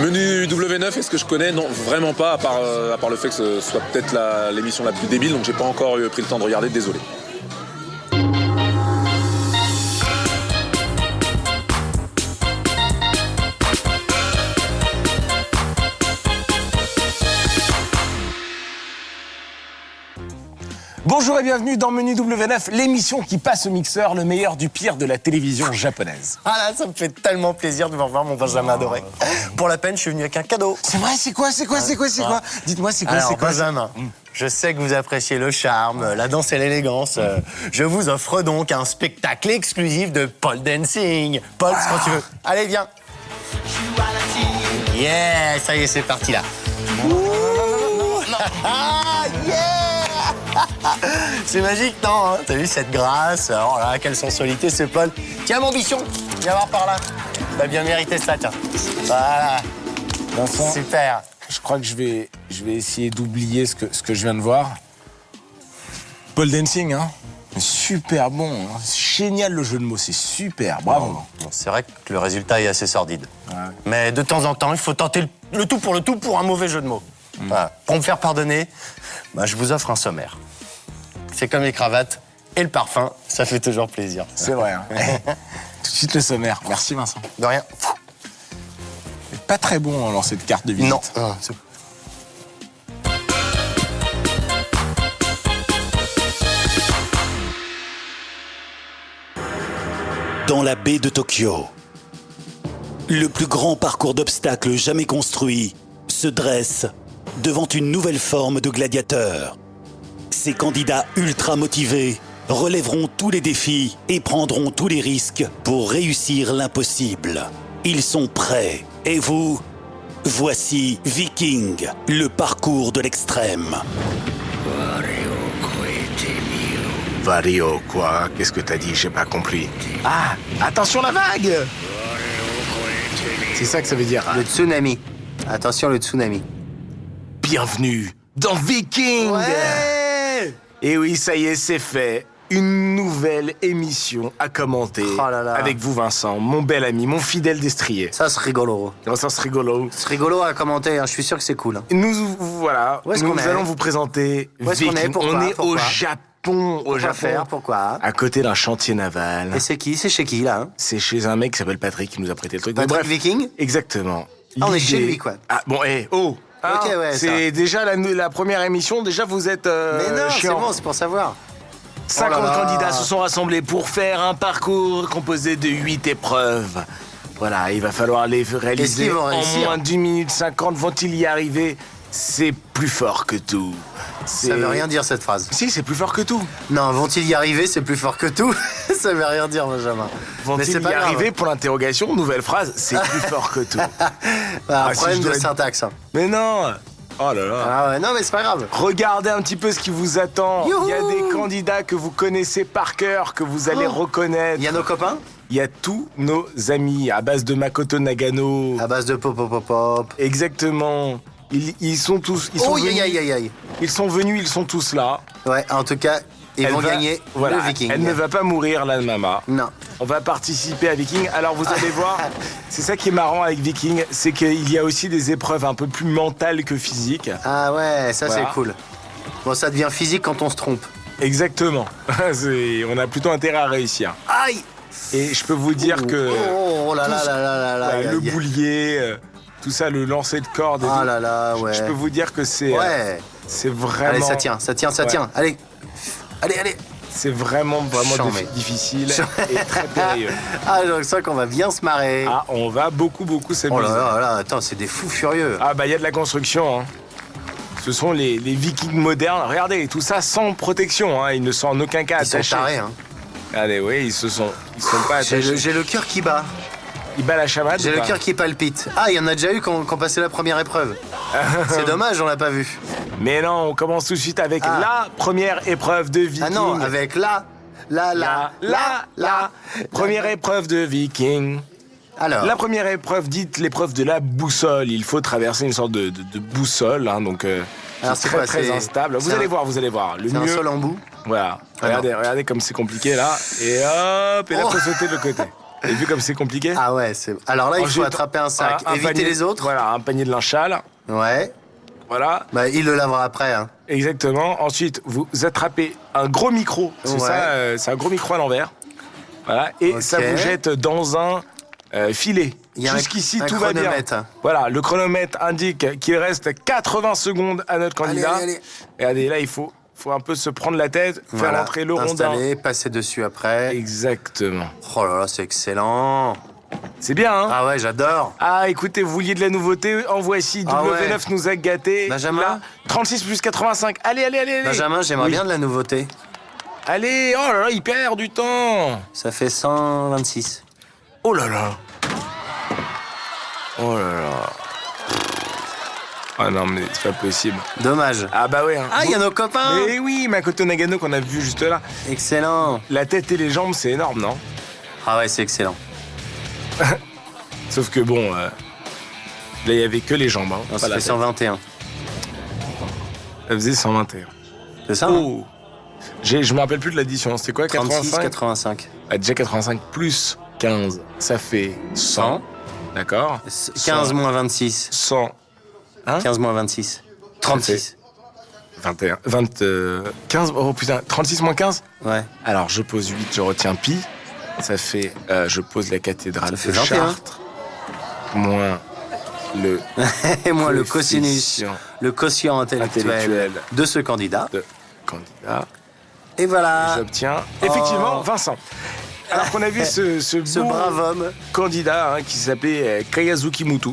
Menu W9, est-ce que je connais? Non, vraiment pas, à part le fait que ce soit peut-être l'émission la plus débile, donc j'ai pas encore pris le temps de regarder, désolé. Bonjour et bienvenue dans Menu W9, l'émission qui passe au mixeur le meilleur du pire de la télévision japonaise. Ah là, ça me fait tellement plaisir de vous revoir, mon Benjamin adoré. Pour la peine, je suis venu avec un cadeau. C'est vrai, c'est quoi? Dites-moi, c'est quoi? Alors, Benjamin, je sais que vous appréciez le charme, la danse et l'élégance. Je vous offre donc un spectacle exclusif de pole dancing. Pole, quand tu veux. Allez, viens. Yeah, ça y est, c'est parti là. Ah, yeah. C'est magique, non hein? T'as vu cette grâce? Oh là, quelle sensualité ce Paul. Tiens mon bichon, viens voir par là. T'as bien mérité ça, tiens. Voilà. Vincent, super. je crois que je vais essayer d'oublier ce que je viens de voir. Pole dancing, hein? Super bon, hein? Génial le jeu de mots, c'est super, bravo. Bon, c'est vrai que le résultat est assez sordide. Ouais. Mais de temps en temps, il faut tenter le tout pour un mauvais jeu de mots. Voilà. Pour me faire pardonner, je vous offre un sommaire. C'est comme les cravates et le parfum, ça fait toujours plaisir. C'est vrai, hein? Tout de suite le sommaire. Merci Vincent. De rien. C'est pas très bon en lancer de carte de visite. Non. Dans la baie de Tokyo, le plus grand parcours d'obstacles jamais construit se dresse devant une nouvelle forme de gladiateur. Ces candidats ultra motivés relèveront tous les défis et prendront tous les risques pour réussir l'impossible. Ils sont prêts. Et vous? Voici Viking, le parcours de l'extrême. Vario, quoi? Qu'est-ce que t'as dit? J'ai pas compris. Ah, attention la vague! C'est ça que ça veut dire. Le tsunami. Attention, le tsunami. Bienvenue dans Viking! Ouais! Et oui, ça y est, c'est fait. Une nouvelle émission à commenter. Oh là là. Avec vous, Vincent, mon bel ami, mon fidèle destrier. Ça, c'est rigolo. Ça, c'est rigolo. C'est rigolo à commenter, hein. Je suis sûr que c'est cool. Hein. Voilà, Où est-ce nous qu'on est allons vous présenter Où est-ce qu'on Viking. est Pourquoi On est Pourquoi au Japon. Pourquoi faire Pourquoi À côté d'un chantier naval. Et c'est qui? C'est chez qui, là hein? C'est chez un mec qui s'appelle Patrick qui nous a prêté le truc. Patrick Bref, Viking? Exactement. Ah, on est L'idée- chez lui, quoi. Ah, bon, oh Ok, ouais, c'est déjà la première émission, déjà vous êtes Mais non, c'est chiant. bon, c'est pour savoir. 50 Oh là là. candidats se sont rassemblés pour faire un parcours composé de 8 épreuves. Voilà, il va falloir les réaliser qu'ils vont en réussir moins d'1 minute 50. Vont-ils y arriver? C'est plus fort que tout. Ça veut rien dire, cette phrase. Si, c'est plus fort que tout. Non, vont-ils y arriver, c'est plus fort que tout. Ça veut rien dire, Benjamin. Mais Vont-ils c'est y pas grave. arriver? Pour l'interrogation, nouvelle phrase, c'est plus fort que tout. Un si problème je de dois- syntaxe. Hein. Mais non. Oh là là. Ah ouais, non, mais c'est pas grave. Regardez un petit peu ce qui vous attend. Youhou. Il y a des candidats que vous connaissez par cœur, que vous allez reconnaître. Il y a nos copains Il y a tous nos amis à base de Makoto Nagano. à base de pop, pop, pop, pop. Exactement. Ils sont tous. Ils sont Oh, venus. aïe. Ils sont venus, ils sont tous là. Ouais, en tout cas, ils vont va- gagner voilà, le Viking. Elle ne va pas mourir, la Mama. Non. On va participer à Viking. Alors vous allez voir, c'est ça qui est marrant avec Viking, c'est qu'il y a aussi des épreuves un peu plus mentales que physiques. Ah ouais, ça Voilà. c'est cool. Bon, ça devient physique quand on se trompe. Exactement. On a plutôt intérêt à réussir. Aïe! Et je peux vous dire que Oh là là tout- là là là ouais, là. le boulier, tout ça, le lancer de corde et Ah tout, là là, ouais. je peux vous dire que c'est Ouais. c'est vraiment Allez, ça tient. Ouais. Allez. c'est vraiment Chambé. difficile et très périlleux. Ah, je sens qu'on va bien se marrer. Ah, on va beaucoup s'amuser. Oh là là là, attends, c'est des fous furieux. Ah bah il y a de la construction. Hein. Ce sont les Vikings modernes. Regardez, tout ça sans protection. Hein. Ils ne sont en aucun cas Ils sont attachés. tarés, hein. Allez, oui, ils sont pas attachés. J'ai le cœur qui bat. Ils battent la chamade. J'ai ou le pas cœur qui palpite. Ah, il y en a déjà eu qui ont passé la première épreuve. C'est dommage, on l'a pas vu. Mais non, on commence tout de suite avec Ah. la première épreuve de Viking. Ah non, avec la. Première épreuve de Viking. Alors, La première épreuve, dite l'épreuve de la boussole. Il faut traverser une sorte de boussole, hein, donc Alors, c'est c'est très quoi, très c'est- instable. Vous c'est allez un- voir, vous allez voir. Le c'est un mieux, sol en bout. voilà. Ah non. Regardez comme c'est compliqué là. Et hop, et là Oh. faut sauter de l'autre côté. Et vu comme c'est compliqué. Ah ouais, alors là, il faut Ensuite, attraper un sac, un éviter panier- les autres. Voilà, un panier de linge sale. Ouais. Voilà, Bah, il le lavera après. Hein. exactement. Ensuite, vous attrapez un gros micro. C'est Ouais. ça, c'est un gros micro à l'envers. Voilà, et Ok. ça vous jette dans un filet. Il y a Jusqu'ici, un tout va bien. chronomètre. Voilà, le chronomètre indique qu'il reste 80 secondes à notre candidat. allez. Et allez, là, il faut un peu se prendre la tête, faire Voilà. entrer le rondin. Installer, passer dessus après. Exactement. Oh là là, c'est excellent. C'est bien, hein? Ah ouais, j'adore. Ah, écoutez, vous vouliez de la nouveauté? En voici. Ah ouais. W9 nous a gâtés. Benjamin? Là, 36 plus 85. Allez. Benjamin, j'aimerais Oui. bien de la nouveauté. Allez, oh là là, il perd du temps. Ça fait 126. Oh là là. Oh là là. Ah non, mais c'est pas possible. Dommage. Ah bah ouais. Hein. Ah, il y a nos copains. Mais oui, Makoto Nagano qu'on a vu juste là. Excellent. La tête et les jambes, c'est énorme, non? Ah ouais, c'est excellent. Sauf que bon, là, il y avait que les jambes. Hein, Non, pas ça la fait tête. 121. Elle faisait 121. C'est ça? Oh. Je me rappelle plus de l'addition. C'était quoi, 36, 85? 85. Ah, déjà 85 plus 15, ça fait 100. D'accord? 15 moins 26. 100. 15 moins 26. 36. 21. 15. Oh putain, 36 moins 15? Ouais. Alors, je pose 8, je retiens pi. Ça fait. Je pose la cathédrale Ça fait de 21. Chartres. Moins le Et moi, le cosinus, coefficient le quotient intellectuel intellectuel de ce candidat. de candidat. Et voilà. J'obtiens effectivement Oh. Vincent. Alors qu'on a vu ce Ce beau brave homme. candidat hein, qui s'appelait Kayazuki Mutu,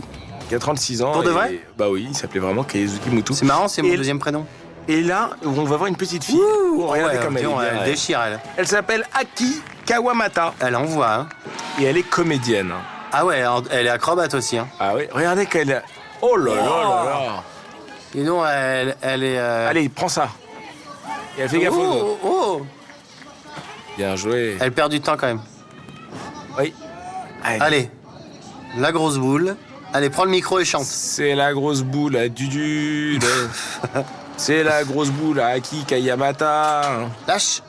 qui a 36 ans. Pour de et- vrai? Bah oui, il s'appelait vraiment Kayazuki Mutu. C'est marrant, c'est mon Et- deuxième prénom. Et là, on va voir une petite fille. Oh, regardez comme elle est dis donc, bien, elle elle. déchire, elle. Elle s'appelle Aki Kawamata Elle envoie, hein. et elle est comédienne. Ah ouais, elle est acrobate aussi, hein. Ah oui, regardez qu'elle. Oh là là là là. Et non, elle est... Allez, prends ça. Et elle fait gaffe aux autres. oh. Bien joué. Elle perd du temps quand même. Oui. Allez, la grosse boule. Allez, prends le micro et chante. C'est la grosse boule à Dudu. C'est la grosse boule à Aki Kayamata. Lâche.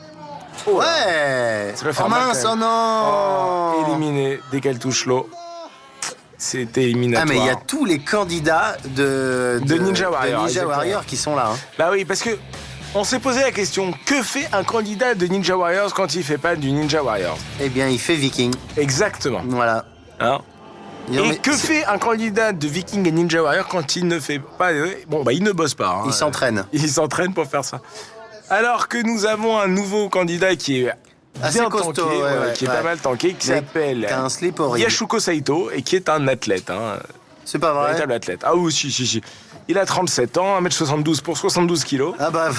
Oh là. Ouais. Ça va faire Oh mal, mince, quand oh même. non. Oh, éliminé dès qu'elle touche l'eau. C'est éliminatoire. Ah mais il y a tous les candidats de Ninja Warrior, Ninja exactement. Warrior qui sont là. Hein. Bah oui, parce que on s'est posé la question, que fait un candidat de Ninja Warriors quand il fait pas du Ninja Warriors? Eh bien, il fait Viking. Exactement. Voilà. Hein Non, et mais que c'est- fait un candidat de Viking et Ninja Warrior quand il ne fait pas... Bon, bah il ne bosse pas. hein. Il s'entraîne. Il s'entraîne pour faire ça. Alors que nous avons un nouveau candidat qui est Assez bien costaud, tanké, ouais, voilà, ouais, qui est ouais. pas mal tanké, qui Mais s'appelle qui a un slip horrible. Yashuko Saito et qui est un athlète. Hein. C'est pas vrai. Véritable athlète. Ah oui, si. Il a 37 ans, 1m72 pour 72 kilos. Ah bah,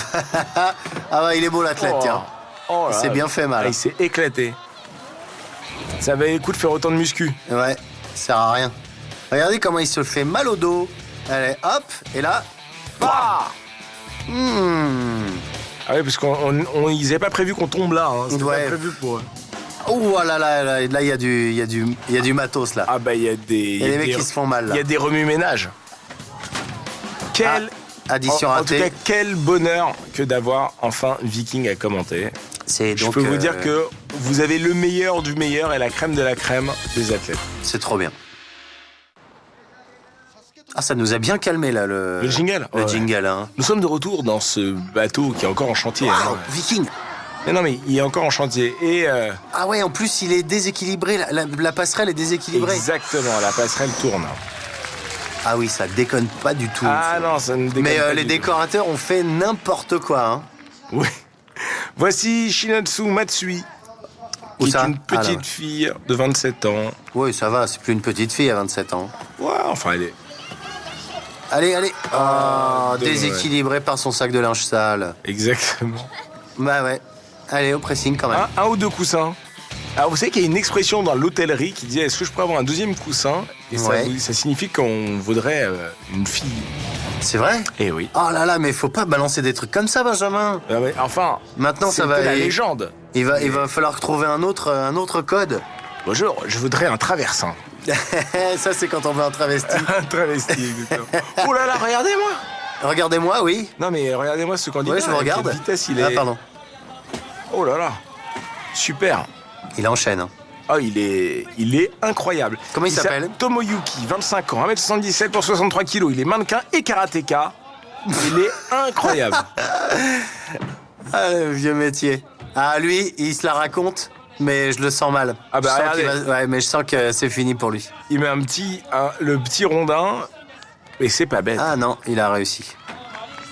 ah bah, il est beau l'athlète, Oh. tiens. Oh là Il s'est là. bien fait mal. Ah, il s'est éclaté. Ça valait le coup de faire autant de muscu. Ouais, ça sert à rien. Regardez comment il se fait mal au dos. Allez, hop, et là, Bah hmm. Ah oui, parce qu'ils n'avaient pas prévu qu'on tombe là. Hein. C'était Ouais. pas prévu pour eux. Oh là là, il y a du matos là. Ah bah il y a des... Il y a des mecs qui se font mal, là. Il y a des remue-ménages. Quel... Addition en tout ratée. cas, quel bonheur que d'avoir enfin Viking à commenter. C'est Je donc, peux vous dire que vous avez le meilleur du meilleur et la crème de la crème des athlètes. c'est trop bien. Ah, ça nous a bien calmé là Le jingle Le Ouais. jingle, hein. Nous sommes de retour dans ce bateau qui est encore en chantier. hein. Waouh, Viking. Mais non, mais il est encore en chantier. Et Ah ouais, en plus il est déséquilibré, la passerelle est déséquilibrée. exactement, la passerelle tourne. Ah oui, ça déconne pas du tout. Ah non, ça ne déconne Mais pas les du tout. décorateurs ont fait n'importe quoi, hein. Oui. Voici Shinatsu Matsui, Où qui est ça une Ah, là, petite ouais. fille de 27 ans. Oui, ça va, c'est plus une petite fille à 27 ans. Ouais, enfin, elle est... Allez, allez. Oh, dommage. déséquilibré par son sac de linge sale. Exactement. Bah ouais. Allez, au pressing quand même. Un ou deux coussins. Alors, vous savez qu'il y a une expression dans l'hôtellerie qui dit « Est-ce que je pourrais avoir un deuxième coussin ?» Et ça, Ouais. ça signifie qu'on vaudrait une fille. C'est vrai? Eh oui. Oh là là, mais faut pas balancer des trucs comme ça, Benjamin. Ah ouais, enfin, Maintenant, c'est ça va un peu la aller. légende. Il va falloir trouver un autre code. Bonjour, je voudrais un traversin. Ça, c'est quand on veut un travesti. Un travesti, exactement. Oh là là, regardez-moi. Regardez-moi, oui. Non mais regardez-moi ce candidat. Ouais, je vous avec regarde. quelle vitesse il est. Ah, pardon. Oh là là. Super. Il enchaîne. Hein. Oh, il est incroyable. Comment il s'appelle? Tomoyuki, 25 ans, 1m77 pour 63 kilos. Il est mannequin et karatéka. Il est incroyable. Ah, le vieux métier. Ah, lui, il se la raconte, mais je le sens mal. Ah bah, Je sens regardez. qu'il ouais, mais je sens que c'est fini pour lui. Il met le petit rondin, et c'est pas bête. Ah non, il a réussi.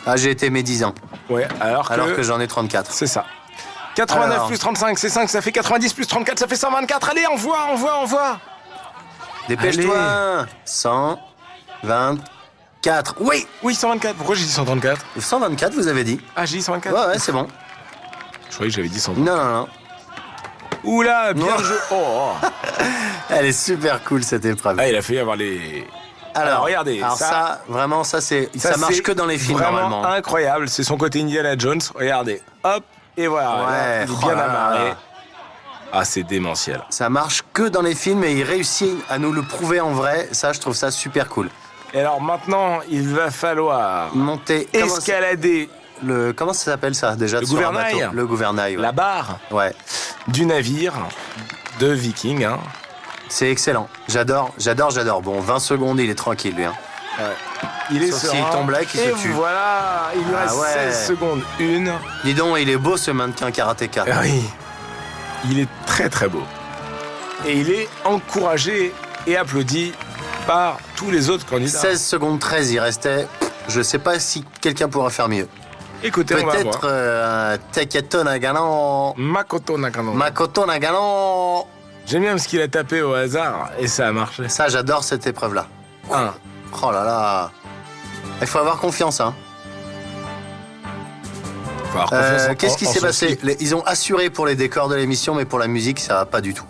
Ah, j'ai été médisant, Ouais, alors que j'en ai 34. c'est ça. 89 Alors. plus 35, c'est 5, ça fait 90 plus 34, ça fait 124. Allez, envoie. Dépêche-toi. 124. Oui, Oui, 124. Pourquoi j'ai dit 134? 124, vous avez dit. Ah, j'ai dit 124. Ouais, c'est bon. Je croyais que j'avais dit 124. Non. Oula, bien Non. joué. Oh. Elle est super cool, cette épreuve. Ah, il a fait avoir les... Alors, regardez, Alors ça, vraiment, ça marche c'est que dans les films, vraiment normalement. incroyable. C'est son côté Indiana Jones. Regardez. Hop, et voilà. Ouais, Là, il est oh bien là amarré. là. Ah, c'est démentiel. Ça marche que dans les films et il réussit à nous le prouver en vrai. Ça, je trouve ça super cool. Et alors maintenant, il va falloir Monter. escalader Comment ça s'appelle ça déjà Le sur un gouvernail. bateau Le gouvernail. Ouais. la barre Ouais. du navire de Viking. Hein. C'est excellent. J'adore. Bon, 20 secondes, il est tranquille, lui. Hein. Il est Sauf serein. s'il tombe là, qu'il se Et tue. voilà, il lui Ah reste ouais. 16 secondes. Une. Dis donc, il est beau ce mannequin karatéka. Ah oui, il est très très beau. Et il est encouragé et applaudi par tous les autres candidats. 16 secondes 13, il restait. Je sais pas si quelqu'un pourra faire mieux. Écoutez, on va Peut-être voir. Taketo Nagano. Makoto Nakano. Makoto Nagano. J'aime bien parce qu'il a tapé au hasard et ça a marché. Ça, j'adore cette épreuve-là. 1. Oh là là. Il faut avoir confiance, hein. Qu'est-ce qui s'est passé? Ils ont assuré pour les décors de l'émission, mais pour la musique, ça va pas du tout.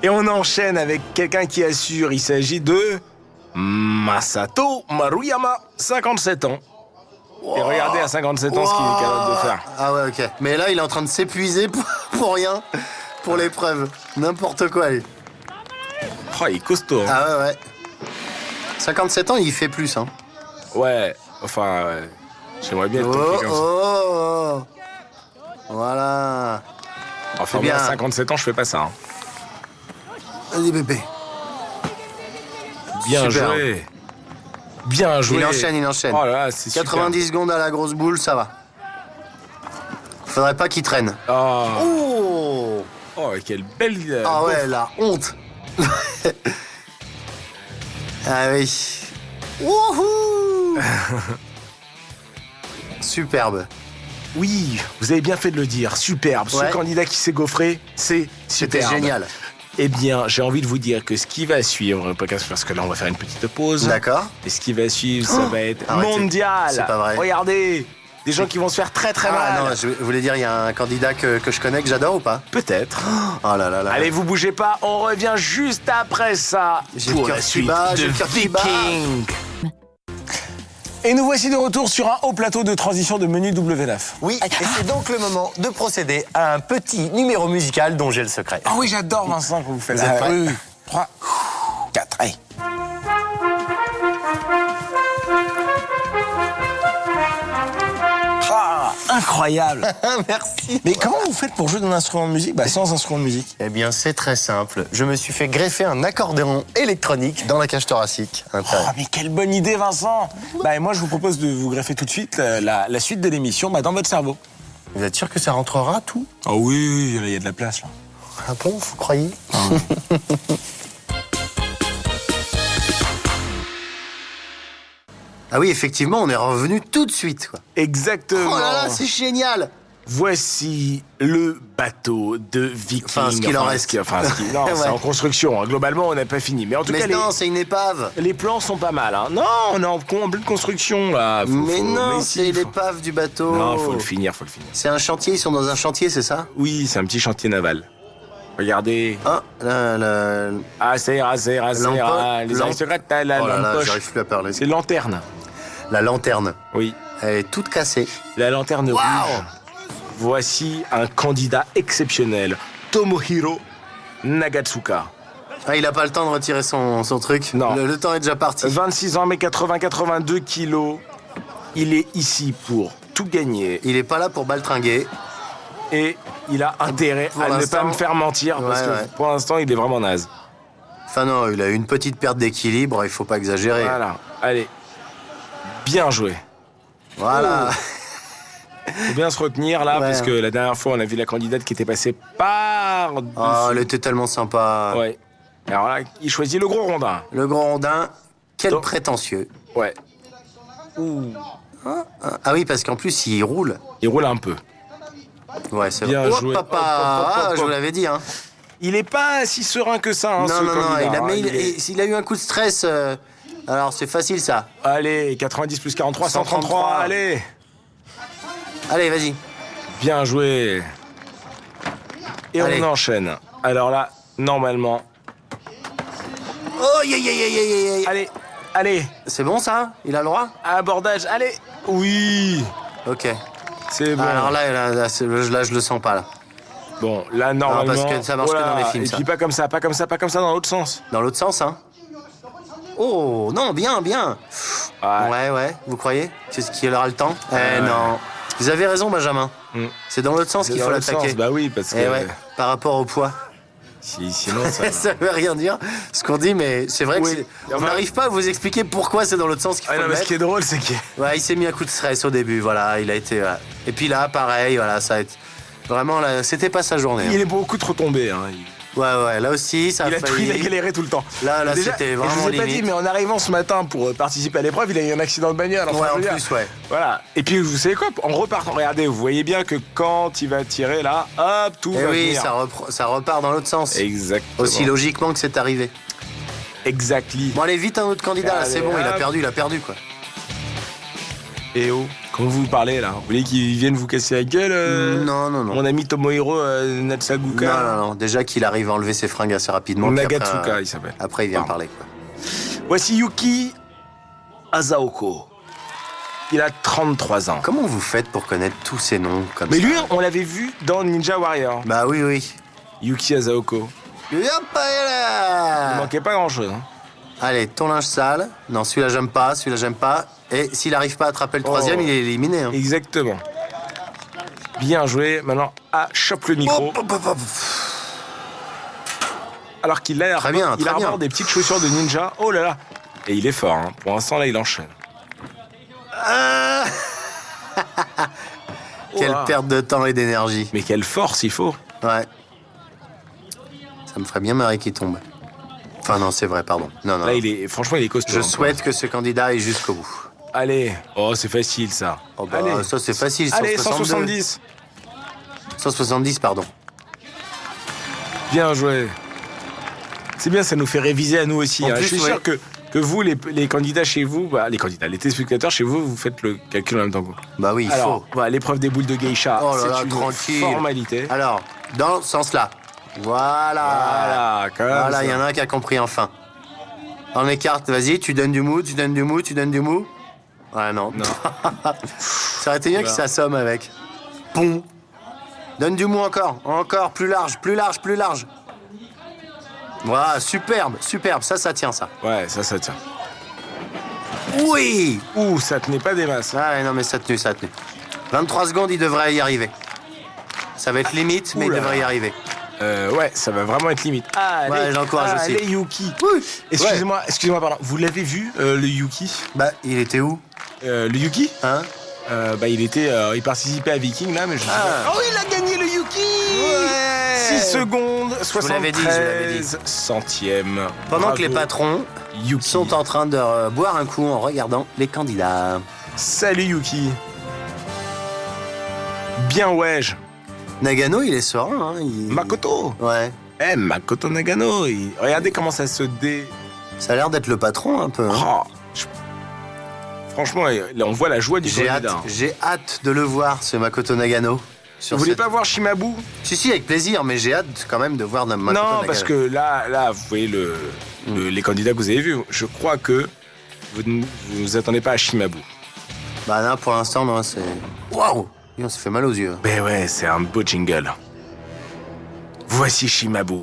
Et on enchaîne avec quelqu'un qui assure. Il s'agit de Masato Maruyama, 57 ans. Et regardez à 57 ans ce qu'il est capable de faire. Ah ouais, ok. Mais là, il est en train de s'épuiser pour rien, pour l'épreuve. N'importe quoi, lui. Oh, il est costaud. Hein. Ah ouais. 57 ans, il fait plus, hein. Ouais, enfin, ouais. J'aimerais bien être Oh, comme ça. oh. Voilà. Enfin, c'est bien. moi, à 57 ans, je fais pas ça. Hein. Vas-y, bébé. Bien Super. joué. Bien joué. Il enchaîne. Oh là là, c'est 90 secondes à la grosse boule, ça va. Faudrait pas qu'il traîne. super. Oh. Oh. Oh, quelle belle idée. Ah ouais, la honte. Ah oui. Wouhou. Superbe. Oui, vous avez bien fait de le dire. Superbe. Ouais. Ce candidat qui s'est gaufré, c'est C'était superbe. génial. Eh bien, j'ai envie de vous dire que ce qui va suivre, parce que là, on va faire une petite pause. D'accord. Et ce qui va suivre, ça va être arrêtez. mondial. C'est pas vrai. Regardez, des gens qui vont se faire très très Ah mal. non, je voulais dire, il y a un candidat que je connais, que j'adore ou pas? Peut-être. Oh là là là. Allez, vous bougez pas, on revient juste après ça J'ai le pour cœur la qui suite bat, j'ai de le cœur qui bat. Viking. Et nous voici de retour sur un haut plateau de transition de menu W9. Oui, et c'est donc le moment de procéder à un petit numéro musical dont j'ai le secret. Ah oui, j'adore Vincent quand vous faites Vous êtes prêts? Oui. 3, 4, allez. Ah, incroyable. Merci. Mais comment vous faites pour jouer d'un instrument de musique? Bah sans instrument de musique. Eh bien, c'est très simple. Je me suis fait greffer un accordéon électronique dans la cage thoracique. Oh, mais quelle bonne idée, Vincent. Bah, et moi, je vous propose de vous greffer tout de suite la suite de l'émission dans votre cerveau. Vous êtes sûr que ça rentrera, tout? Oh oui, il y a de la place, là. Ah bon, vous croyez? Ah oui, effectivement, on est revenu tout de suite, quoi. Exactement. Oh là là, c'est génial. Voici le bateau de Viking. Enfin, ce qu'il en reste. Non, c'est Ouais. en construction. Hein. Globalement, on n'a pas fini. Mais en tout Mais cas, non, c'est une épave. les plans sont pas mal. Hein. Non, on est en pleine construction, là. Mais non, si, c'est faut- l'épave du bateau. Non, faut le finir. C'est un chantier, ils sont dans un chantier, c'est ça? Oui, c'est un petit chantier naval. Regardez. Ah, là. Ah, ça ira. Les Lampe- aristocrates, la Oh là là, lampoche. j'arrive plus à parler. C'est lanterne. La lanterne. Oui, Elle est toute cassée. la lanterne Waouh. rouge. Voici un candidat exceptionnel. Tomohiro Nagatsuka. Ah, il a pas le temps de retirer son truc. Non. Le temps est déjà parti. 26 ans, mais 82 kilos. Il est ici pour tout gagner. Il est pas là pour baltringuer. Et il a intérêt Pour à ne pas l'instant- me faire mentir, parce Ouais, que ouais. pour l'instant, il est vraiment naze. Enfin non, il a eu une petite perte d'équilibre, il faut pas exagérer. Voilà, allez. Bien joué. Voilà. Faut bien se retenir là, Ouais. parce que la dernière fois, on a vu la candidate qui était passée par. Oh, elle était tellement sympa. Ouais. Alors là, il choisit le gros rondin. Le grand rondin, quel Donc- prétentieux. Ouais. Ah oui, parce qu'en plus, il roule. Il roule un peu. Ouais, c'est Bien vrai. Oh, joué. papa, Hop, hop, hop, ah, hop, je vous hop. l'avais dit. Hein. Il est pas si serein que ça, hein, Non, ce non, non, candidat, il a, hein. mais Il est- il a eu un coup de stress. Alors, c'est facile, ça. Allez, 90 plus 43, 133, 133. allez. Allez, vas-y. Bien joué. Et Allez. on enchaîne. Alors là, normalement. Oh, aïe, aïe, aïe, aïe, aïe, aïe. Allez, allez, C'est bon, ça? Il a le droit? abordage, allez. Oui, Ok. c'est bon. Alors là, je le sens pas, là. Bon, là, normalement. parce que ça marche que dans les films, Et ça. puis pas comme ça, pas comme ça, pas comme ça, dans l'autre sens. Dans l'autre sens, hein? Oh, non, bien, bien. Ouais. Ouais. Vous croyez qu'il aura le temps? Non. Vous avez raison, Benjamin. Mm. C'est dans l'autre sens C'est qu'il dans faut l'autre l'attaquer. sens, bah oui, parce que. Eh ouais, par rapport au poids. Sinon, ça. Ça veut rien dire ce qu'on dit, mais c'est vrai Oui. que on Enfin- n'arrive pas à vous expliquer pourquoi c'est dans l'autre sens qu'il faut Ah non, le mais ce mettre. qui est drôle, c'est qu'il. Ouais, il s'est mis un coup de stress au début, voilà, il a été... voilà. Et puis là, pareil, voilà, ça a été... Vraiment, là, c'était pas sa journée. Il est beaucoup trop tombé. Hein. Ouais, là aussi, ça a Il a failli... galéré tout le temps. Là, Déjà, c'était et vraiment je vous ai pas limite. dit, mais en arrivant ce matin pour participer à l'épreuve, il a eu un accident de bagnole. Enfin, Ouais, je en veux dire. plus, ouais. Voilà. Et puis, vous savez quoi? En repartant, regardez, vous voyez bien que quand il va tirer là, hop, tout Et va oui, venir. ça repart dans l'autre sens. Exactement. Aussi logiquement que c'est arrivé. Exactly. Bon, allez, vite, un autre candidat, là, Allez, c'est bon, il a hop. perdu, quoi. Et oh, comment vous parlez là? Vous voulez qu'il vienne vous casser la gueule Non. Mon ami Tomohiro Natsugaga. Non. Déjà qu'il arrive à enlever ses fringues assez rapidement. puis après, Nagatsuka, il s'appelle. Après, il vient Pardon. parler, quoi. Voici Yuki Asaoko. Il a 33 ans. Comment vous faites pour connaître tous ces noms comme Mais ça? lui, on l'avait vu dans Ninja Warrior. Bah oui. Yuki Asaoko. Hop, Il là. manquait pas grand chose. Allez, ton linge sale. Non, celui-là, j'aime pas. Et s'il n'arrive pas à attraper le troisième, Oh. il est éliminé. Hein. Exactement. Bien joué. Maintenant, chope le micro. Hop. Alors qu'il a, Très bien, il très bien. arbore des petites chaussures de ninja. Oh là là. Et il est fort. Hein. Pour l'instant, là, il enchaîne. Ah. Quelle là. perte de temps et d'énergie. Mais quelle force il faut. Ouais. Ça me ferait bien marrer qu'il tombe. Enfin, non, c'est vrai, pardon. Non. Là, franchement, il est costaud. Je hein, souhaite que ce candidat aille jusqu'au bout. Allez. Oh, c'est facile, ça. Oh bah, Allez. ça, c'est facile. Allez, 162. 170. 170, pardon. Bien joué. C'est bien, ça nous fait réviser à nous aussi. En Hein. plus, Je suis ouais. sûr que vous, les candidats chez vous, les téléspectateurs chez vous, vous faites le calcul en même temps que vous. Bah oui, il Alors, faut. voilà, l'épreuve des boules de geisha, Oh là là, c'est une tranquille. formalité. Alors, dans ce sens-là. Voilà. Voilà, quand même. Voilà, il y en a un qui a compris enfin. On écarte, vas-y, tu donnes du mou. Ouais, non. Ça aurait été bien qu'il s'assomme avec. Pom. Donne du mou encore, plus large. Voilà, superbe, ça tient, ça. Ouais, ça tient. Oui. Ouh, ça tenait pas des masses. Ah ouais, non, mais ça a tenu. 23 secondes, il devrait y arriver. Ça va être limite, mais il Oula. devrait y arriver. Ouais, ça va vraiment être limite. Allez, Ouais, j'encourage aussi. Allez, Yuki. Oui. Excusez-moi, pardon. Vous l'avez vu, le Yuki Bah, il était où? Le Yuki Hein? il participait à Viking, là, mais je sais pas. Oh, il a gagné le Yuki Ouais. 6 secondes, vous l'avais dit, je vous l'avais dit. 73 centièmes. Pendant Bravo, que les patrons Yuki. sont en train de boire un coup en regardant les candidats. Salut Yuki. Bien wesh. Nagano, il est serein. Hein, Makoto. Ouais. Makoto Nagano. Regardez comment ça se Ça a l'air d'être le patron un peu. Hein. Oh, Franchement, là, on voit la joie du candidat. J'ai hâte de le voir, ce Makoto Nagano. Vous voulez pas voir Shimabu? Si, avec plaisir, mais j'ai hâte quand même de voir Makoto Nagano. Non, parce que là, vous voyez les candidats que vous avez vus. Je crois que vous ne vous attendez pas à Shimabu. Bah là, pour l'instant, non, c'est... Waouh! On s'est fait mal aux yeux. Ben ouais, c'est un beau jingle. Voici Shimabu.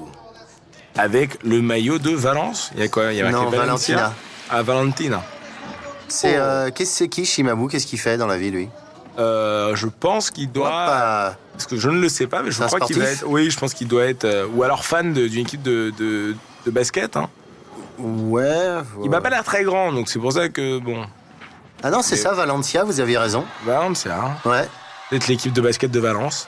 Avec le maillot de Valence. Il y a quoi? Il y a marqué Non, Valentina. Ah, Valentina. C'est qui Shimabu? Qu'est-ce qu'il fait dans la vie, lui? Je pense qu'il doit... Hop, Parce que je ne le sais pas, mais je C'est un crois qu'il doit sportif être... Oui, je pense qu'il doit être... ou alors fan d'une équipe de basket. Hein. ouais. Il m'a pas l'air très grand, donc c'est pour ça que, bon... Ah non, c'est ça, Valencia, vous aviez raison. Valence, c'est rare. Ouais. Peut-être l'équipe de basket de Valence.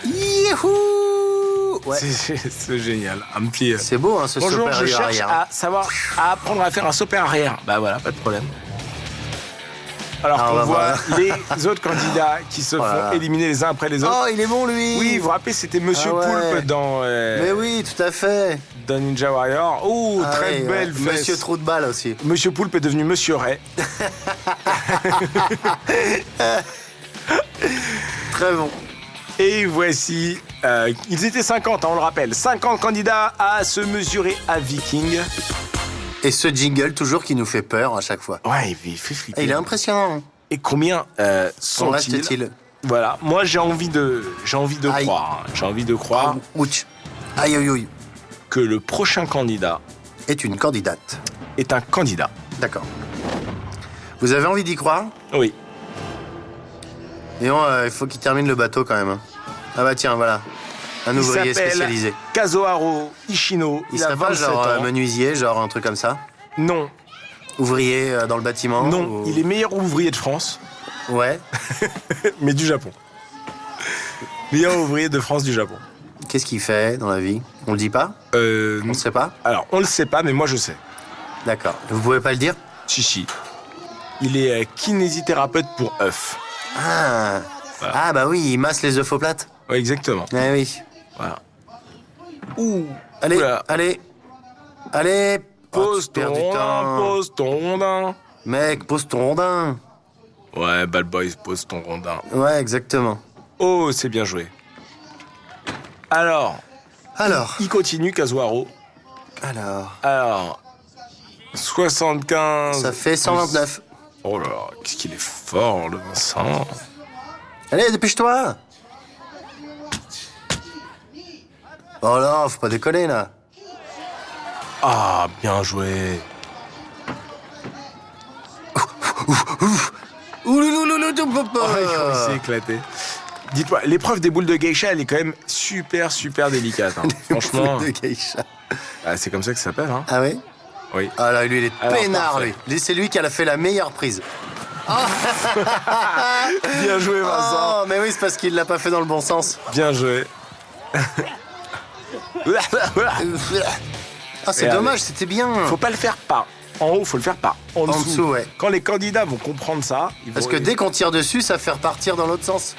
Youhou ouais. C'est génial. Un petit... C'est beau, hein, ce Bonjour, je supérieur cherche arrière. à apprendre à faire un saut arrière. Bah voilà, pas de problème. Alors Ah, qu'on bah, voit les autres candidats qui se Voilà. font éliminer les uns après les autres. Oh, il est bon, lui. Oui, vous vous rappelez, c'était Monsieur Ah ouais. Poulpe dans Mais oui, tout à fait. dans Ninja Warrior. Oh, Ah très oui, belle ouais. fesse. Monsieur Trou de Balle aussi. Monsieur Poulpe est devenu Monsieur Ray. Très bon. Et voici, ils étaient 50, hein, on le rappelle. 50 candidats à se mesurer à Viking. Et ce jingle, toujours, qui nous fait peur à chaque fois. Ouais, il fait flipper. Et il est impressionnant. Et combien Qu'en sont-ils reste-t-il? Voilà, moi j'ai envie de Aïe. croire. Hein. J'ai envie de croire Ouch. Aïe, aïe, aïe. que le prochain candidat Est une candidate. est un candidat. D'accord. Vous avez envie d'y croire? Oui. Et il faut qu'il termine le bateau quand même. Hein. Ah bah tiens, voilà. Un Il ouvrier s'appelle spécialisé. Kazuharo Ishino. Il a serait pas 27 genre ans. menuisier, genre un truc comme ça? Non, Ouvrier dans le bâtiment? non, ou- il est meilleur ouvrier de France, Ouais. mais du Japon. Meilleur ouvrier de France du Japon. Qu'est-ce qu'il fait dans la vie? On le dit pas? On ne sait pas? Alors, on le sait pas, mais moi je sais. D'accord. Vous pouvez pas le dire? Chichi. Il est kinésithérapeute pour œufs. Ah. Voilà. Ah bah oui, il masse les œufs aux plates. Ouais, exactement. Ah oui. Voilà. Ouh. Allez, Oula. allez. Allez. Pose Oh, tu perds ton du rondin, temps. pose ton rondin. Mec, pose ton rondin. Ouais, Bad Boys, pose ton rondin. Ouais, exactement. Oh, c'est bien joué. Alors, Alors. il continue, Kazuharo. Alors, 75... Ça fait 129. Oh là là, qu'est-ce qu'il est fort, le Vincent. Allez, dépêche-toi. Oh là, faut pas déconner là. Ah, bien joué. Il s'est éclaté. Dites-moi, l'épreuve des boules de geisha, elle est quand même super, super délicate. Hein. Franchement, De geisha. c'est comme ça que ça s'appelle. Hein. Ah oui? Oui. Ah là, lui, il est Alors, peinard, parfait. lui. C'est lui qui a fait la meilleure prise. Bien joué, Vincent. Oh, mais oui, c'est parce qu'il l'a pas fait dans le bon sens. Bien joué. Ah, c'est Et dommage, c'était bien. Faut pas le faire par en haut, faut le faire par en dessous. dessous, ouais. Quand les candidats vont comprendre ça, ils Parce vont... que dès qu'on tire dessus, ça fait repartir dans l'autre sens.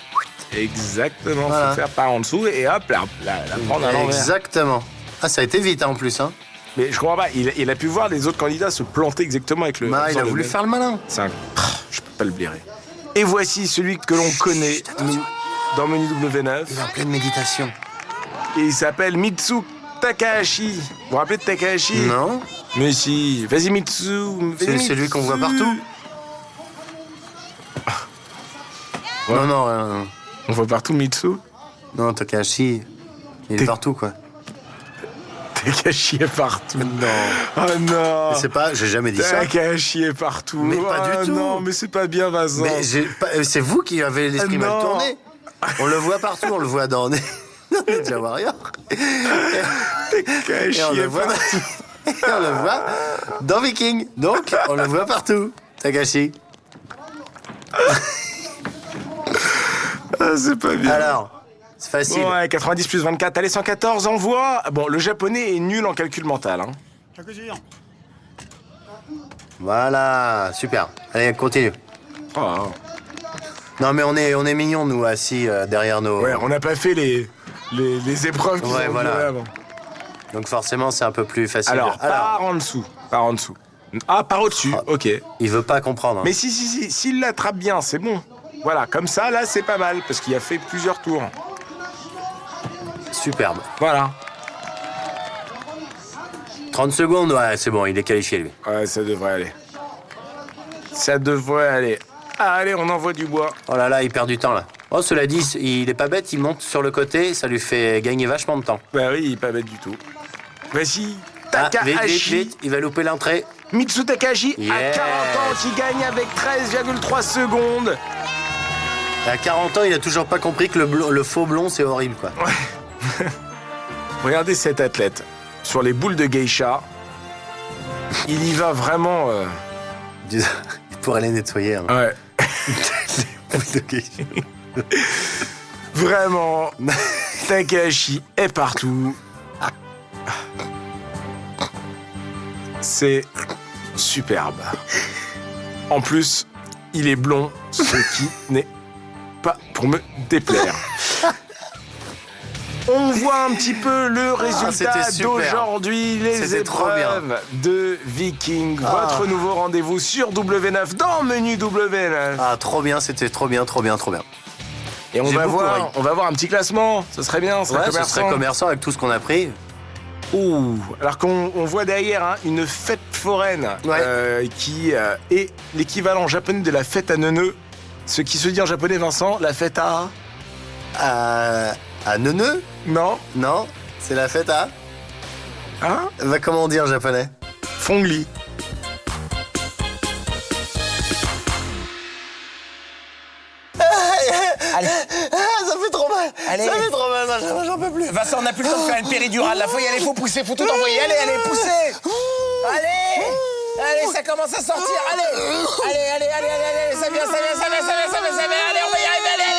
Exactement, Voilà. faut faire par en dessous et hop, la prendre à l'envers. Exactement. Ah, ça a été vite hein, en plus. Hein. Mais je comprends pas, il a pu voir les autres candidats se planter exactement avec le... Bah, il a le voulu même. faire le malin. C'est un... Je peux pas le blairer. Et voici celui que l'on connaît dans Menu W9. Il est en pleine méditation. Et il s'appelle Mitsu Takahashi. Vous vous rappelez de Takahashi? Non? Mais si. Vas-y Mitsu. C'est Vas-y, celui qu'on voit Mitsu. partout? Ouais. Non, non, non. On voit partout Mitsu. Non, Takahashi, il est partout, quoi. Takahashi est partout. Non. Oh non. Mais c'est pas, j'ai jamais dit ça. Takahashi est partout. Mais pas Oh du tout. Non, mais c'est pas bien, Vincent. Mais c'est vous qui avez l'esprit mal Non. tourné. On le voit partout, on le voit dans Ninja Warrior. Takahashi Et on le est voit partout. et on le voit dans Viking. Donc, on le voit partout. Takahashi. Ah, c'est pas bien. Alors, c'est facile. Bon, ouais, 90 plus 24, allez, 114, envoie. Bon, le japonais est nul en calcul mental. Hein. Voilà, super. Allez, continue. Oh. Non, mais on est mignons, nous, assis derrière nos... Ouais, on n'a pas fait les épreuves qu'ils Ouais, ont voilà. données avant. Donc forcément, c'est un peu plus facile. Alors, par en dessous. Par en dessous. Ah, par au-dessus, ok. Il veut pas comprendre. Hein. Mais s'il l'attrape bien, c'est bon. Voilà, comme ça, là, c'est pas mal, parce qu'il a fait plusieurs tours. Superbe. Voilà. 30 secondes, ouais, c'est bon, il est qualifié, lui. Ouais, ça devrait aller. Ça devrait aller. Allez, on envoie du bois. Oh là là, il perd du temps, là. Oh, cela dit, il est pas bête, il monte sur le côté, ça lui fait gagner vachement de temps. Bah oui, il est pas bête du tout. Vas-y, Takahashi. Vite, il va louper l'entrée. Mitsu Takahashi à Yes. 40 ans qui gagne avec 13,3 secondes. À 40 ans, il a toujours pas compris que le faux blond, c'est horrible, quoi. Regardez cet athlète sur les boules de geisha. Il y va vraiment. Il pourrait les nettoyer. Hein. Ouais. Vraiment. Takahashi est partout. C'est superbe. En plus, il est blond, ce qui n'est pas pour me déplaire. On voit un petit peu le résultat c'était super. d'aujourd'hui, les C'était trop bien. épreuves de Viking. Votre nouveau rendez-vous sur W9 dans Menu W9. Ah, trop bien, c'était trop bien. Et on J'ai va beaucoup ri. voir un petit classement. Ce serait bien, ce serait Ouais, ce commerçant. serait commerçant avec tout ce qu'on a pris. Ouh, alors qu'on voit derrière hein, une fête foraine qui est l'équivalent japonais de la fête à Neuneu. Ce qui se dit en japonais, Vincent, la fête à... À Neuneu? Non. Non, c'est la fête à... Hein? Bah, comment on dit en japonais? Fongli. Allez, Ça fait trop mal. Allez. Ça fait trop mal, j'en peux plus. Vincent, on n'a plus le temps de faire une péridurale. Là, faut y aller, faut pousser, faut tout envoyer. Allez, poussez. Allez, ça commence à sortir. Allez, ça vient. Allez, on va y arriver. Allez.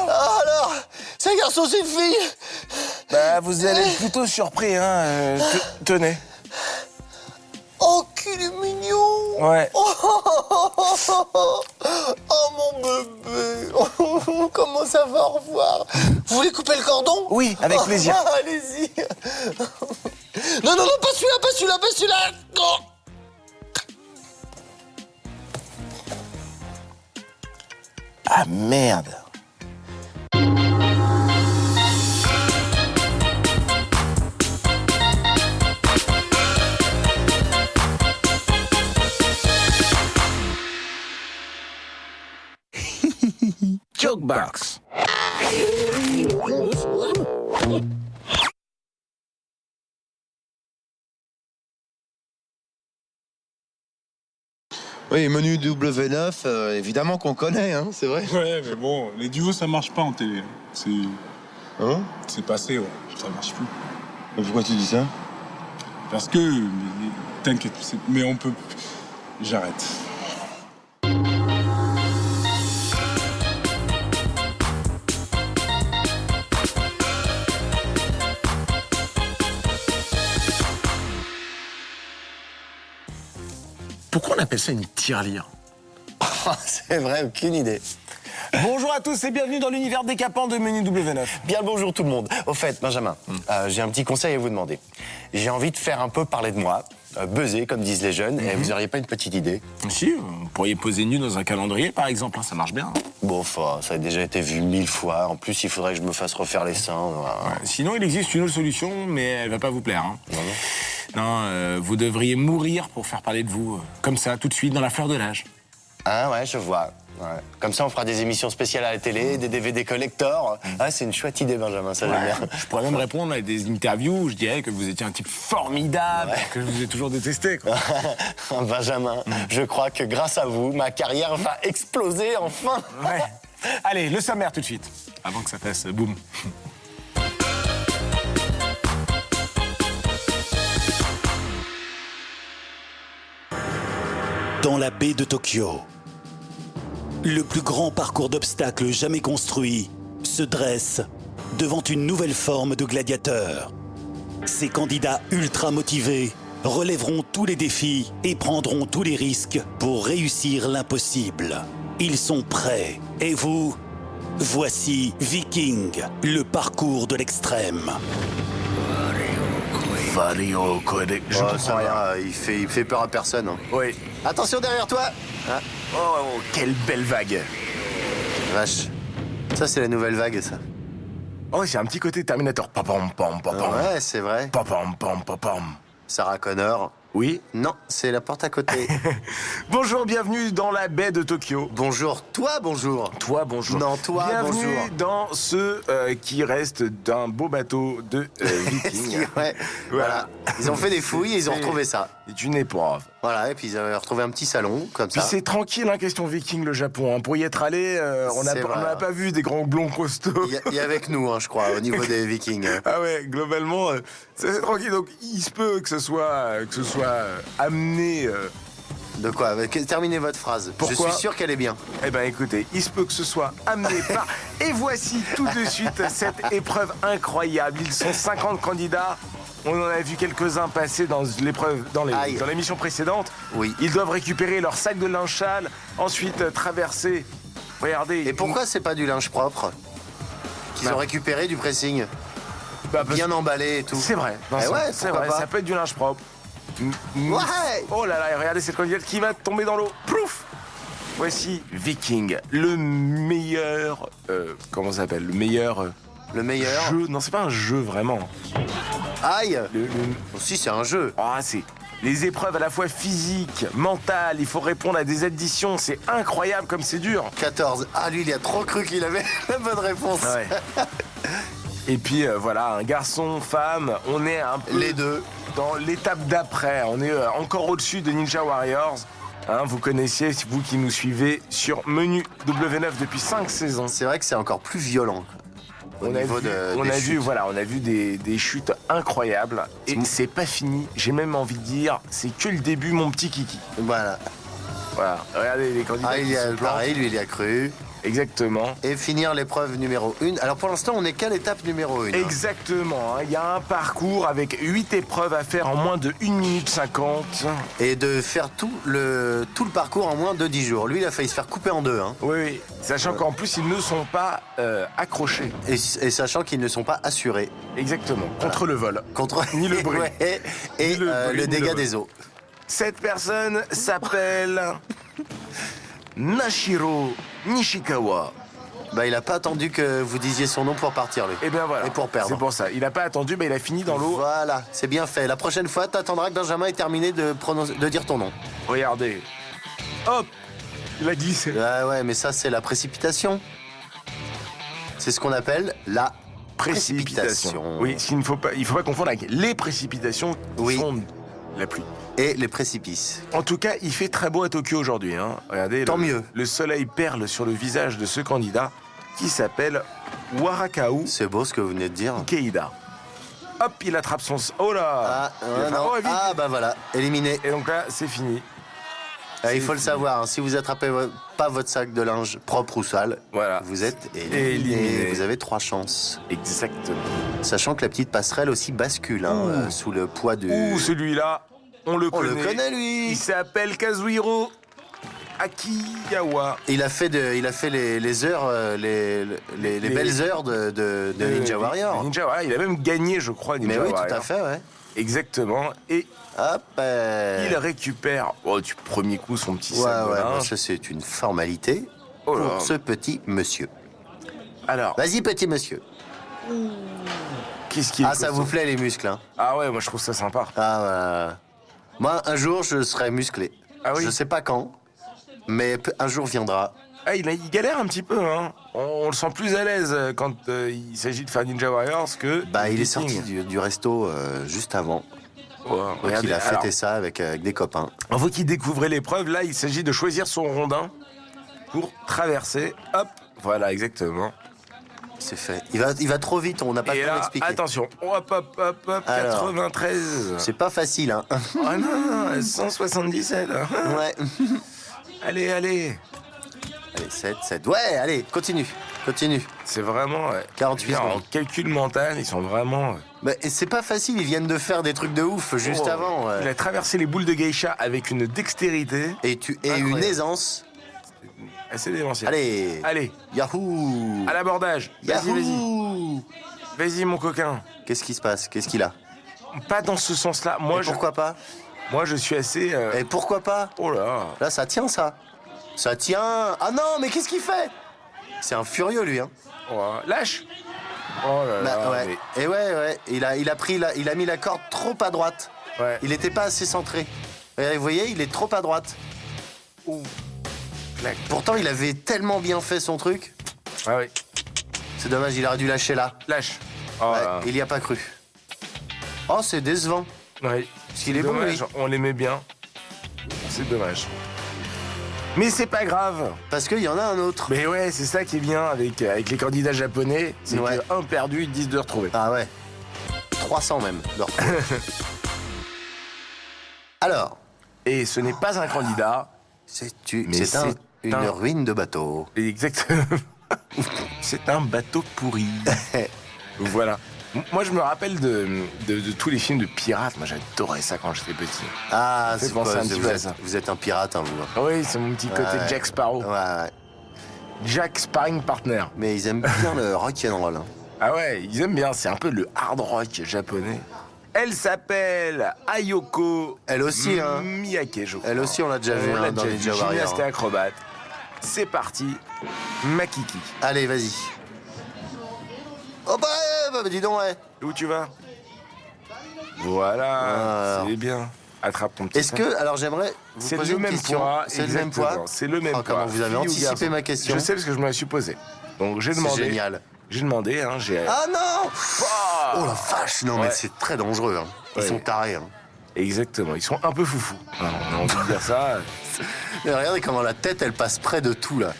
Alors, c'est un garçon, c'est une fille. Bah, vous allez être plutôt surpris, hein. Tenez. Oh, qu'il est mignon. Ouais. Oh, mon bébé. Comment ça va, au revoir. Vous voulez couper le cordon? Oui, avec plaisir. Allez-y. Non, pas celui-là. Oh. Ah, merde. Jokebox. Oui, menu W9, évidemment qu'on connaît, hein, c'est vrai. Ouais, mais bon, les duos ça marche pas en télé. Hein? C'est passé, ouais. Ça marche plus. Mais pourquoi tu dis ça? Parce que. T'inquiète, mais on peut. J'arrête. Pourquoi on appelle ça une tirelire? C'est vrai, aucune idée. Bonjour à tous et bienvenue dans l'univers décapant de Menu W9. Bien le bonjour tout le monde. Au fait, Benjamin, j'ai un petit conseil à vous demander. J'ai envie de faire un peu parler de moi, buzzer, comme disent les jeunes, et vous auriez pas une petite idée? Si, vous pourriez poser nu dans un calendrier, par exemple, hein, ça marche bien. Bon, ça a déjà été vu 1000 fois. En plus, il faudrait que je me fasse refaire les seins. Voilà. Sinon, il existe une autre solution, mais elle va pas vous plaire. Hein. Non, vous devriez mourir pour faire parler de vous, comme ça, tout de suite, dans la fleur de l'âge. Ah ouais, je vois. Ouais. Comme ça, on fera des émissions spéciales à la télé, des DVD collector. Ah, c'est une chouette idée, Benjamin, ça j'aime bien. Je pourrais même répondre à des interviews où je dirais que vous étiez un type formidable, que je vous ai toujours détesté. Quoi. Benjamin, je crois que grâce à vous, ma carrière va exploser enfin. Ouais. Allez, le sommaire tout de suite, avant que ça fasse boum. Dans la baie de Tokyo, le plus grand parcours d'obstacles jamais construit se dresse devant une nouvelle forme de gladiateur. Ces candidats ultra motivés relèveront tous les défis et prendront tous les risques pour réussir l'impossible. Ils sont prêts. Et vous? Voici Viking, le parcours de l'extrême. Je comprends rien. Il fait peur à personne. Hein. Oui. Attention derrière toi. Ah, Oh, quelle belle vague. vache. Ça, c'est la nouvelle vague, ça. Oh, c'est un petit côté Terminator. Papam, pam, papam. Ouais, c'est vrai. Papam, pam, papam. Sarah Connor. Oui. Non, c'est la porte à côté. Bonjour, bienvenue dans la baie de Tokyo. Bonjour, toi, bonjour. Toi, bonjour. Non, toi, bienvenue bonjour. dans ce qui reste d'un beau bateau de vikings. Ouais, voilà. Ils ont fait des fouilles et ils ont retrouvé ça. C'est une épreuve. Voilà, et puis ils avaient retrouvé un petit salon, comme Puis ça. c'est tranquille, hein, question viking, le Japon. Hein. Pour y être allé, on C'est vrai. n'a pas vu des grands blonds costauds. Il y a avec nous, hein, je crois, au niveau des Vikings. Ah ouais, globalement, c'est tranquille. Donc, il se peut que ce soit amené. De quoi? Terminez votre phrase. Pourquoi? Je suis sûr qu'elle est bien. Eh ben, écoutez, il se peut que ce soit amené par. Et voici tout de suite cette épreuve incroyable. Ils sont 50 candidats. On en a vu quelques-uns passer dans l'épreuve, dans l'émission précédente. Oui. Ils doivent récupérer leur sac de linge sale, ensuite traverser. Regardez. Et pourquoi c'est pas du linge propre qu'ils Bah. ont récupéré du pressing? Bah, parce- Bien emballé et tout. C'est vrai. Non, Eh ouais, c'est pourquoi vrai. pas. Ça peut être du linge propre. Ouais. Oh là là, et regardez cette candidate qui va tomber dans l'eau. Plouf. Voici Viking, le meilleur. Comment ça s'appelle? Le meilleur. Le meilleur. Jeu. Non, c'est pas un jeu vraiment. Aïe. Le- Si, c'est un jeu. Ah, c'est les épreuves à la fois physiques, mentales, il faut répondre à des additions, c'est incroyable comme c'est dur. 14. Ah, lui, il a trop cru qu'il avait la bonne réponse. Ouais. Et puis voilà, un garçon, femme, on est un peu Les deux. dans l'étape d'après, on est encore au-dessus de Ninja Warriors. Hein, vous connaissiez, vous qui nous suivez sur Menu W9 depuis 5 saisons. C'est vrai que c'est encore plus violent. Au On a niveau vu, de, on des a vu, chutes. voilà, on a vu des chutes incroyables et c'est pas fini. J'ai même envie de dire, c'est que le début, mon petit kiki. Voilà. Voilà, regardez les candidats. Ah, il qui y a se plantent. pareil, lui, il y a cru. Exactement. Et finir l'épreuve numéro 1. Alors pour l'instant, on est qu'à l'étape numéro 1. Exactement. hein. Il y a un parcours avec 8 épreuves à faire en moins de 1 minute 50. Et de faire tout le parcours en moins de 10 jours. Lui, il a failli se faire couper en deux. Hein. Oui, oui. Sachant qu'en plus, ils ne sont pas accrochés. Et sachant qu'ils ne sont pas assurés Exactement. Contre le vol. contre Ni le bruit. Ouais. Et Ni le bruit, le ni dégât le des eaux. Cette personne s'appelle Nashiro Nishikawa. Bah, il a pas attendu que vous disiez son nom pour partir, lui. Et bien voilà. Et pour perdre. C'est pour ça. Il n'a pas attendu, mais il a fini dans l'eau. Voilà, c'est bien fait. La prochaine fois, t'attendras que Benjamin ait terminé de dire ton nom. Regardez. Hop. Il a glissé. Ah ouais, mais ça, c'est la précipitation. C'est ce qu'on appelle la précipitation. Oui, il faut pas confondre avec les précipitations qui Oui. sont la pluie. Et les précipices. En tout cas, il fait très beau à Tokyo aujourd'hui. Hein. Regardez, Tant mieux. Le soleil perle sur le visage de ce candidat qui s'appelle Warakao C'est beau ce que vous venez de dire. Keida. Hop, il attrape son... Oh là Ah, ouais, non. Oh, vite. Ah, bah voilà, éliminé. Et donc là, c'est fini. Il faut le savoir, hein, si vous attrapez pas votre sac de linge propre ou sale, Voilà. vous êtes Éliminé. éliminé. Vous avez 3 chances. Exactement. Sachant que la petite passerelle aussi bascule hein, Ouh. sous le poids du... Ouh, celui-là, on le On connaît. le connaît, lui. Il s'appelle Kazuhiro Akiyawa. Il a fait les heures, les belles heures de Ninja Warrior. Ninja Warrior. Il a même gagné, je crois, Ninja Mais oui, Warrior. tout à fait, ouais. Exactement. Et Hop. il récupère, du premier coup, son petit Ouais, sac de ouais, bah, linge. ça c'est une formalité Oh là. pour ce petit monsieur. Alors, Vas-y, petit monsieur. qu'est-ce qu'il est Ah, ça costaud. vous plaît les muscles, hein? Ah ouais, moi je trouve ça sympa. Ah, moi, un jour, je serai musclé. Ah oui. Je sais pas quand, mais un jour viendra. Ah, il galère un petit peu, hein. On le sent plus à l'aise quand il s'agit de faire Ninja Warriors que. Bah, il est Viking. sorti du resto juste avant. Ouais, Donc, regardez, il a fêté alors, ça avec des copains. vous qui découvrez l'épreuve, là, il s'agit de choisir son rondin pour traverser. Hop, voilà, exactement. C'est fait. Il va trop vite, on n'a pas Et le temps là, d'expliquer. attention, hop, hop, hop, hop, Alors, 93. C'est pas facile, hein. Oh non, 177. Ouais. Allez, allez. Allez, 7. Ouais, allez, continue. C'est vraiment. 48 en secondes. calcul mental, ils sont vraiment. Bah, et c'est pas facile, ils viennent de faire des trucs de ouf juste Oh. avant. Il a traversé les boules de geisha avec une dextérité Et Incroyable. une aisance. assez démentielle. Allez. Allez, Yahoo. à l'abordage. Vas-y, vas-y. Yahoo. Vas-y, mon coquin. Qu'est-ce qui se passe? Qu'est-ce qu'il a? Pas dans ce sens-là. Et pourquoi pas? Moi, je suis assez. Et pourquoi pas? Oh là. Là, ça tient, ça. Ça tient. Ah non, mais qu'est-ce qu'il fait? C'est un furieux, lui, hein. Oh, lâche. Oh là là. Bah, ouais. mais- Et ouais. Il a mis la corde trop à droite. Ouais. Il était pas assez centré. Et vous voyez, il est trop à droite. Ouh. Clac. Pourtant, il avait tellement bien fait son truc. Ah oui. C'est dommage, il aurait dû lâcher là. Lâche. Oh Ouais, là. il y a pas cru. Oh, c'est décevant. Oui. Parce qu'il est bon, Dommage, lui. on l'aimait bien. C'est dommage. Mais c'est pas grave. Parce qu'il y en a un autre. Mais ouais, c'est ça qui est bien avec les candidats japonais. C'est Ouais. que un perdu, 10 de retrouver. Ah ouais. 300 même. de retrouver. Alors, Et ce n'est pas un candidat. Mais c'est c'est une un- ruine de bateau. Exactement. C'est un bateau pourri. Voilà. Moi, je me rappelle de tous les films de pirates. Moi, j'adorais ça quand j'étais petit. Ah, fait c'est penser pas, un petit peu à ça. vous êtes un pirate, hein, vous. Ah oui, c'est mon petit côté Ouais. Jack Sparrow. Ouais. Jack Sparring Partner. Mais ils aiment bien le rock'n'roll. Hein. Ah ouais, ils aiment bien. C'est un peu le hard rock japonais. Elle s'appelle Ayoko Elle aussi, hein. Miyake, je crois. Elle aussi, on l'a déjà vu On hein, l'a dans déjà les vu. Ninja Warrior. Gymnaste et acrobate. C'est parti. Makiki. Allez, vas-y. Oh bah, dis donc, ouais. Où tu vas? Voilà, Alors. c'est bien. Attrape ton petit Est-ce sac. que, alors j'aimerais vous C'est poser le une même question. poids. C'est le même poids. exactement, C'est le même Oh, poids. comment vous avez Fille ou anticipé garçon? ma question. Je sais parce que je me la suis posée. Donc j'ai C'est demandé. génial. J'ai demandé, hein, j'ai. Ah non Oh la vache, non Ouais. mais c'est très dangereux. Hein. Ils Ouais. sont tarés. Hein. Exactement, ils sont un peu foufous. Alors, on a envie de dire ça. Mais regardez comment la tête, elle passe près de tout là.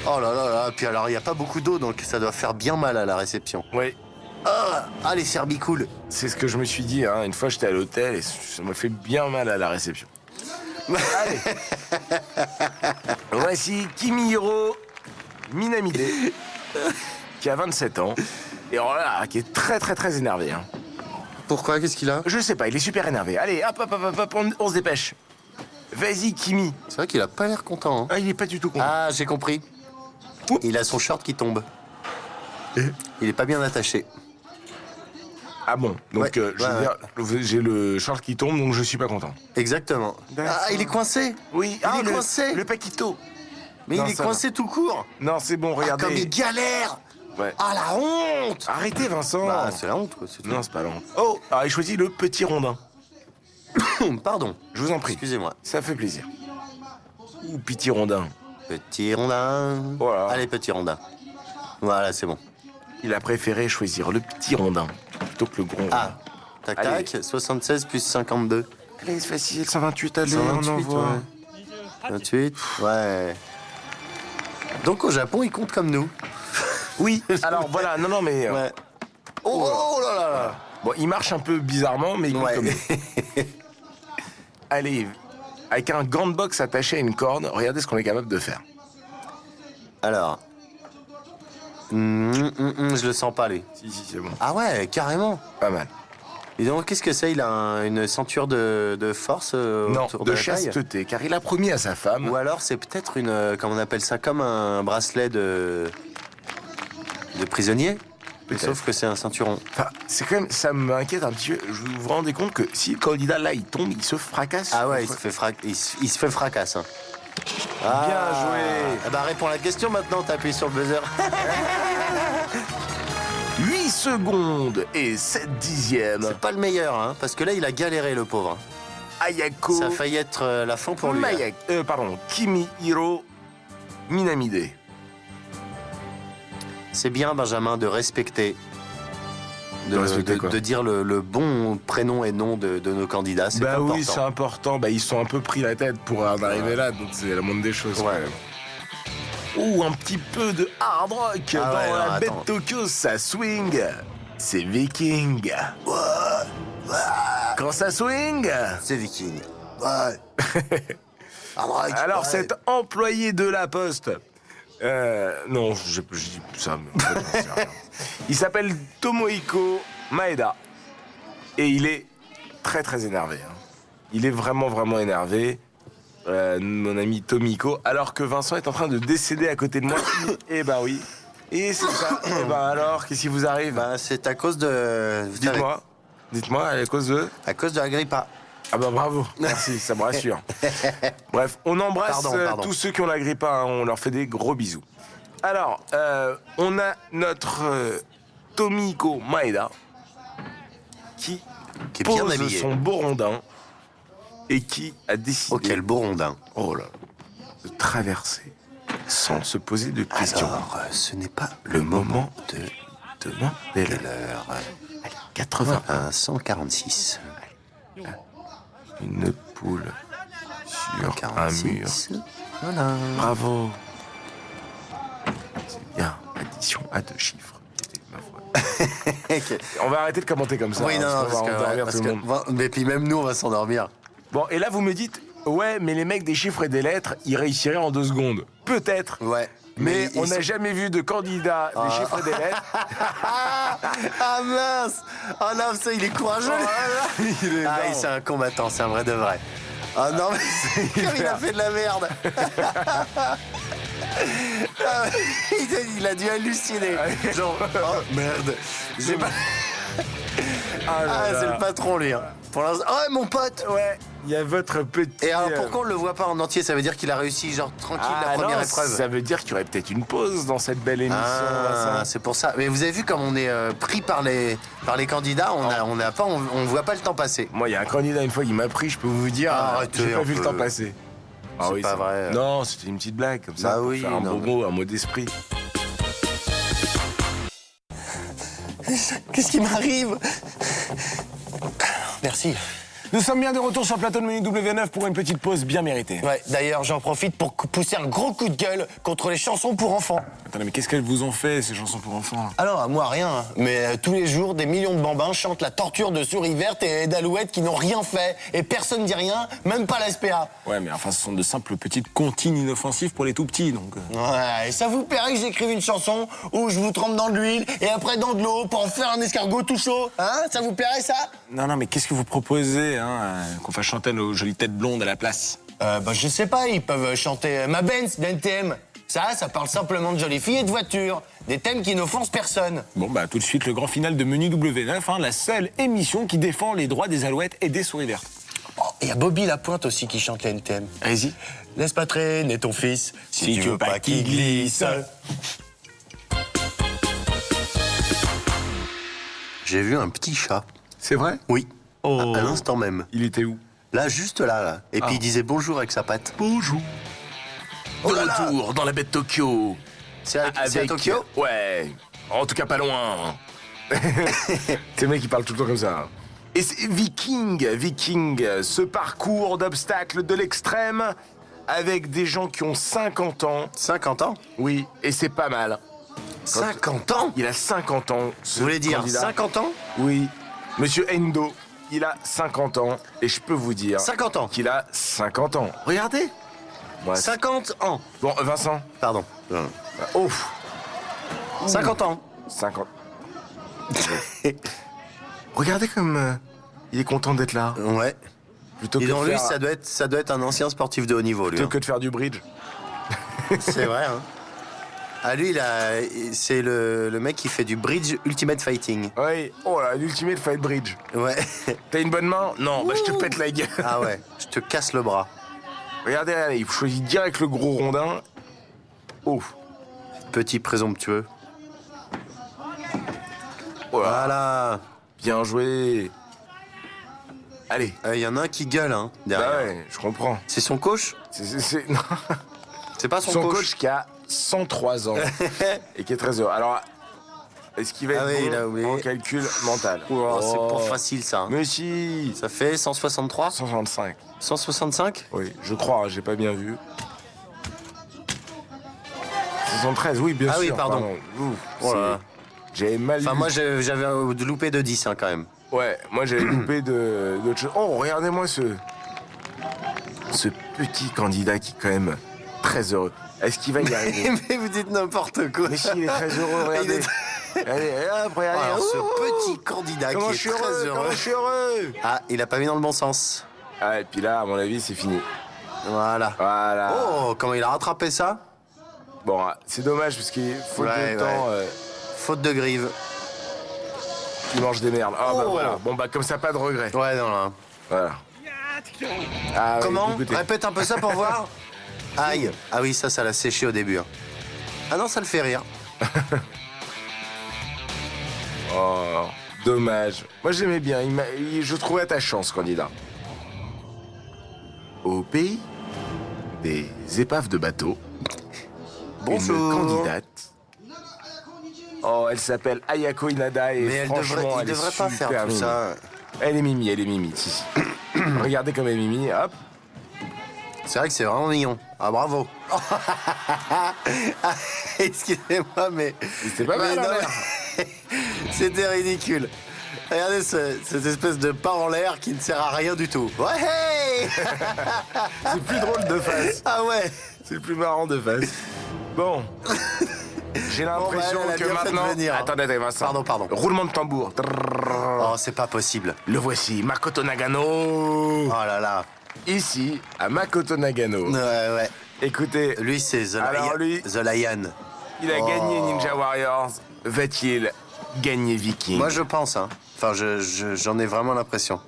Oh là là là. Puis alors, il n'y a pas beaucoup d'eau, donc ça doit faire bien mal à la réception. Oui, Ah, les cerbicoules. c'est ce que je me suis dit. Hein. Une fois, j'étais à l'hôtel et ça m'a fait bien mal à la réception. Allez. Voici Kimihiro Minamide, qui a 27 ans. Et alors là, qui est très très très énervé. Hein. Pourquoi? Qu'est-ce qu'il a? Je sais pas, il est super énervé. Allez, hop, hop, hop, hop, on se dépêche. Vas-y, Kimi. C'est vrai qu'il a pas l'air content. Hein. Ah, il est pas du tout content. Ah, j'ai compris. Il a son short qui tombe. Il est pas bien attaché. Ah bon, donc Ouais, je veux ouais, dire, j'ai le short qui tombe, donc je suis pas content. Exactement. D'accord. Ah, il est coincé. Oui, Il est coincé. Le paquito. Mais Non, il est ça coincé tout court. Non, c'est bon, Ah, regardez. comme il galère. Ouais. Ah, la honte. Arrêtez, Vincent. Bah, c'est la honte, quoi. C'est tout. Non, c'est pas la honte. Oh, alors il choisit le petit rondin. Pardon. Je vous en prie. Excusez-moi. Ça fait plaisir. Ouh, petit rondin. Petit rondin. Voilà. Allez, petit rondin. Voilà, c'est bon. Il a préféré choisir le petit rondin plutôt que le gros Ah, rondin. tac, Allez. tac. 76 plus 52. Allez, c'est facile, 128, allez, 128, on envoie. ouais. 28, ouais. Donc au Japon, ils comptent comme nous. Oui, alors voilà, non, mais... Ouais. Oh là là là. Bon, il marche un peu bizarrement, mais il compte Ouais. comme nous. Allez, avec un gant de boxe attaché à une corde, regardez ce qu'on est capable de faire. Alors. Je le sens pas, lui. Si, c'est bon. Ah ouais, carrément. Pas mal. Et donc, qu'est-ce que c'est? Il a une ceinture de force Non, autour de la taille? chasteté, car il a promis à sa femme... Ou alors, c'est peut-être une... comment on appelle ça? Comme un bracelet de prisonnier. Peut-être. Sauf que c'est un ceinturon. Enfin, c'est quand même... Ça m'inquiète un petit peu. Vous vous rendez compte que si le candidat, là, il tombe, il se fracasse? Ah ouais, il se fait fracasse. Hein. Ah. Bien joué. Ah bah, réponds à la question maintenant, t'appuies sur le buzzer. 8 secondes et 7 dixièmes. C'est pas le meilleur, hein, parce que là, il a galéré, le pauvre. Ayako... Ça a failli être la fin pour lui. hein. Pardon, Kimihiro Minamide. C'est bien, Benjamin, de respecter. De respecter quoi? de dire le bon prénom et nom de nos candidats, c'est Bah important. oui, c'est important. Bah ils sont un peu pris la tête pour en arriver là, donc c'est la moindre des choses. Ouais. Ouh, un petit peu de hard rock Ah dans ouais, la non, baie attends. de Tokyo, ça swing. C'est Viking. Quand ça swing. C'est Viking. Ouais. Alors ouais. cet employé de la Poste. Non, je dis ça. Mais en fait, j'en sais rien. Il s'appelle Tomohiko Maeda. Et il est très très énervé. Hein. Il est vraiment vraiment énervé. Mon ami Tomiko, alors que Vincent est en train de décéder à côté de moi. Eh ben oui. Et c'est ça. Eh ben alors, qu'est-ce qui vous arrive? Bah, c'est à cause de... Dites-moi, à cause de... À cause de la grippa. Ah bah bravo, merci, ça me rassure. Bref, on embrasse Pardon. tous ceux qui ont la grippe, hein, on leur fait des gros bisous. Alors, on a notre Tomiko Maeda qui Qui est bien pose habillé. son beau rondin et qui a décidé Oh, quel beau rondin. oh là, de traverser sans se poser de questions. Alors, ce n'est pas Le moment de demander de l'heure. 80. 146. Une poule sur un mur. 46. Voilà. Bravo. C'est bien. Addition à 2 chiffres. Ma foi. On va arrêter de commenter comme ça. Oui, non, hein, parce on va endormir tout le monde. mais puis même nous, on va s'endormir. Bon, et là, vous me dites, ouais, mais les mecs des chiffres et des lettres, ils réussiraient en 2 secondes. Peut-être. Ouais. Mais on ils n'a sont- jamais vu de candidat des chiffres et des lettres. Ah mince. Ah non, ça, il est courageux. Il est Ah, énorme. c'est un combattant, c'est un vrai de vrai. Ah non, mais comme il a fait de la merde. Ah, il a dû halluciner. Genre, oh merde. J'ai pas... Ah, là Ah, là. c'est le patron, lui. Hein. Pour l'instant. Oh, mon pote. Ouais, il y a votre petit... Et alors, pourquoi on le voit pas en entier? Ça veut dire qu'il a réussi, genre, tranquille, la Ah première non, épreuve. ça veut dire qu'il y aurait peut-être une pause dans cette belle émission. Ah, Vincent. c'est pour ça. Mais vous avez vu comme on est pris par les candidats, on voit pas le temps passer. Moi, il y a un candidat une fois qui m'a pris, je peux vous dire, Arrêtez j'ai pas un vu le peu. temps passer. Ah C'est pas c'est- vrai. Non, c'était une petite blague comme ça. Bah pour oui, faire un non, beau mot, un mot d'esprit. Qu'est-ce qui m'arrive? Merci. Nous sommes bien de retour sur le plateau de Menu W9 pour une petite pause bien méritée. Ouais, d'ailleurs, j'en profite pour pousser un gros coup de gueule contre les chansons pour enfants. Attendez, mais qu'est-ce qu'elles vous ont fait, ces chansons pour enfants? Alors, à moi, rien. Hein. Mais tous les jours, des millions de bambins chantent la torture de souris vertes et d'alouettes qui n'ont rien fait. Et personne dit rien, même pas la SPA. Ouais, mais enfin, ce sont de simples petites comptines inoffensives pour les tout petits, donc... Ouais, et ça vous plairait que j'écrive une chanson où je vous trempe dans de l'huile et après dans de l'eau pour en faire un escargot tout chaud? Hein? Ça vous plairait, ça? Non, non, mais qu'est-ce que vous proposez, hein, qu'on fasse chanter nos jolies têtes blondes à la place? Bah, je sais pas, ils peuvent chanter Ma Benz d'NTM. Ça parle simplement de jolies filles et de voitures. Des thèmes qui n'offensent personne. Bon, bah, tout de suite, le grand final de Menu W9, hein, la seule émission qui défend les droits des alouettes et des souris vertes. Oh, il y a Bobby Lapointe aussi qui chante la NTM. Allez-y. Laisse pas traîner ton fils si tu veux pas qu'il glisse. J'ai vu un petit chat. C'est vrai? Oui. Oh. À l'instant même. Il était où? Là, juste là, là. Et puis il disait bonjour avec sa patte. Bonjour. Oh De là là. retour dans la baie de Tokyo. C'est à Tokyo? Ouais. En tout cas, pas loin. C'est le mec qui parle tout le temps comme ça. Et c'est Viking, ce parcours d'obstacles de l'extrême avec des gens qui ont 50 ans. 50 ans? Oui, et c'est pas mal. 50 ans? Il a 50 ans. Ce Vous voulez dire candidat. 50 ans? Oui. Monsieur Endo, il a 50 ans. Et je peux vous dire 50 ans. qu'il a 50 ans. Regardez. Ouais. 50 ans. Bon, Vincent. Pardon. Oh, 50 ans. 50. Regardez comme il est content d'être là. Ouais. Plutôt Et que, dans de lui, faire, ça doit être un ancien sportif de haut niveau, lui. plutôt Hein. que de faire du bridge. C'est vrai, hein. Ah, lui, c'est le mec qui fait du bridge Ultimate Fighting. Oui. Oh là, l'ultimate fight bridge. Ouais. T'as une bonne main? Non, bah je te pète la gueule. Ah ouais, je te casse le bras. Regardez, allez, il choisit direct le gros rondin. Oh. Petit présomptueux. Oh là. Voilà. Bien joué. Allez. Il y en a un qui gueule, hein, Bah derrière. ouais, je comprends. C'est son coach? Non. C'est pas son, Son coach qui a 103 ans et qui est très heureux. Alors, est-ce qu'il va être Ah oui, bon il a oublié. en calcul mental? Oh, c'est Oh. pas facile, ça. Hein. Mais si. Ça fait 163? 165. 165? Oui, je crois, hein, j'ai pas bien vu. 73, oui, bien Ah sûr. oui, pardon. Ouf, Oh là là. J'avais mal Enfin, lu. moi, j'avais loupé de 10, hein, quand même. Ouais, moi j'avais loupé d'autres choses. Oh, regardez-moi ce petit candidat qui est quand même très heureux. Est-ce qu'il va y arriver? Mais vous dites n'importe quoi. Mais si, il est très heureux, regardez. Allez, hop, regardez. Alors, ce Ouh, petit candidat comment qui je est suis très heureux, heureux. comment je suis heureux. Ah, il a pas mis dans le bon sens. Ah, et puis là, à mon avis, c'est fini. Voilà. Voilà. Oh, comment il a rattrapé ça? Bon, c'est dommage parce qu'il faut Ouais, de temps. Faute de grive. Il mange des merdes. Ah bah Oh. voilà. Bon bah comme ça, pas de regret. Ouais, non, là. Voilà. Ah, ouais, Comment? dégoûté. Répète un peu ça pour voir. Aïe. Ah oui, ça l'a séché au début. Hein. Ah non, ça le fait rire. Oh, Dommage. Moi, j'aimais bien. Je trouvais attachant, ce candidat. Au pays des épaves de bateau, Bonjour. une candidate. Oh, elle s'appelle Ayako Inada et Mais elle franchement, elle devrait est pas super faire tout mignonne. ça. Elle est mimi. Si, si. Regardez comme elle est mimi, hop. C'est vrai que c'est vraiment mignon. Ah, bravo. Excusez-moi, mais... C'était pas mal, mais hein, non, merde. mais- C'était ridicule. Regardez cette espèce de pas en l'air qui ne sert à rien du tout. Ouais, hey. C'est plus drôle de face. Ah ouais. C'est le plus marrant de face. Bon. J'ai l'impression elle a que bien fait de maintenant... venir, hein. Attendez, Vincent. Pardon. Roulement de tambour. Oh, c'est pas possible. Le voici, Makoto Nagano. Oh là là. Ici, à Makoto Nagano. Ouais. Écoutez, Lui, c'est The Alors, Lion. lui- The Lion. il a gagné Ninja Warriors. Va-t-il gagner Viking? Moi, je pense, hein. Enfin, j'en ai vraiment l'impression.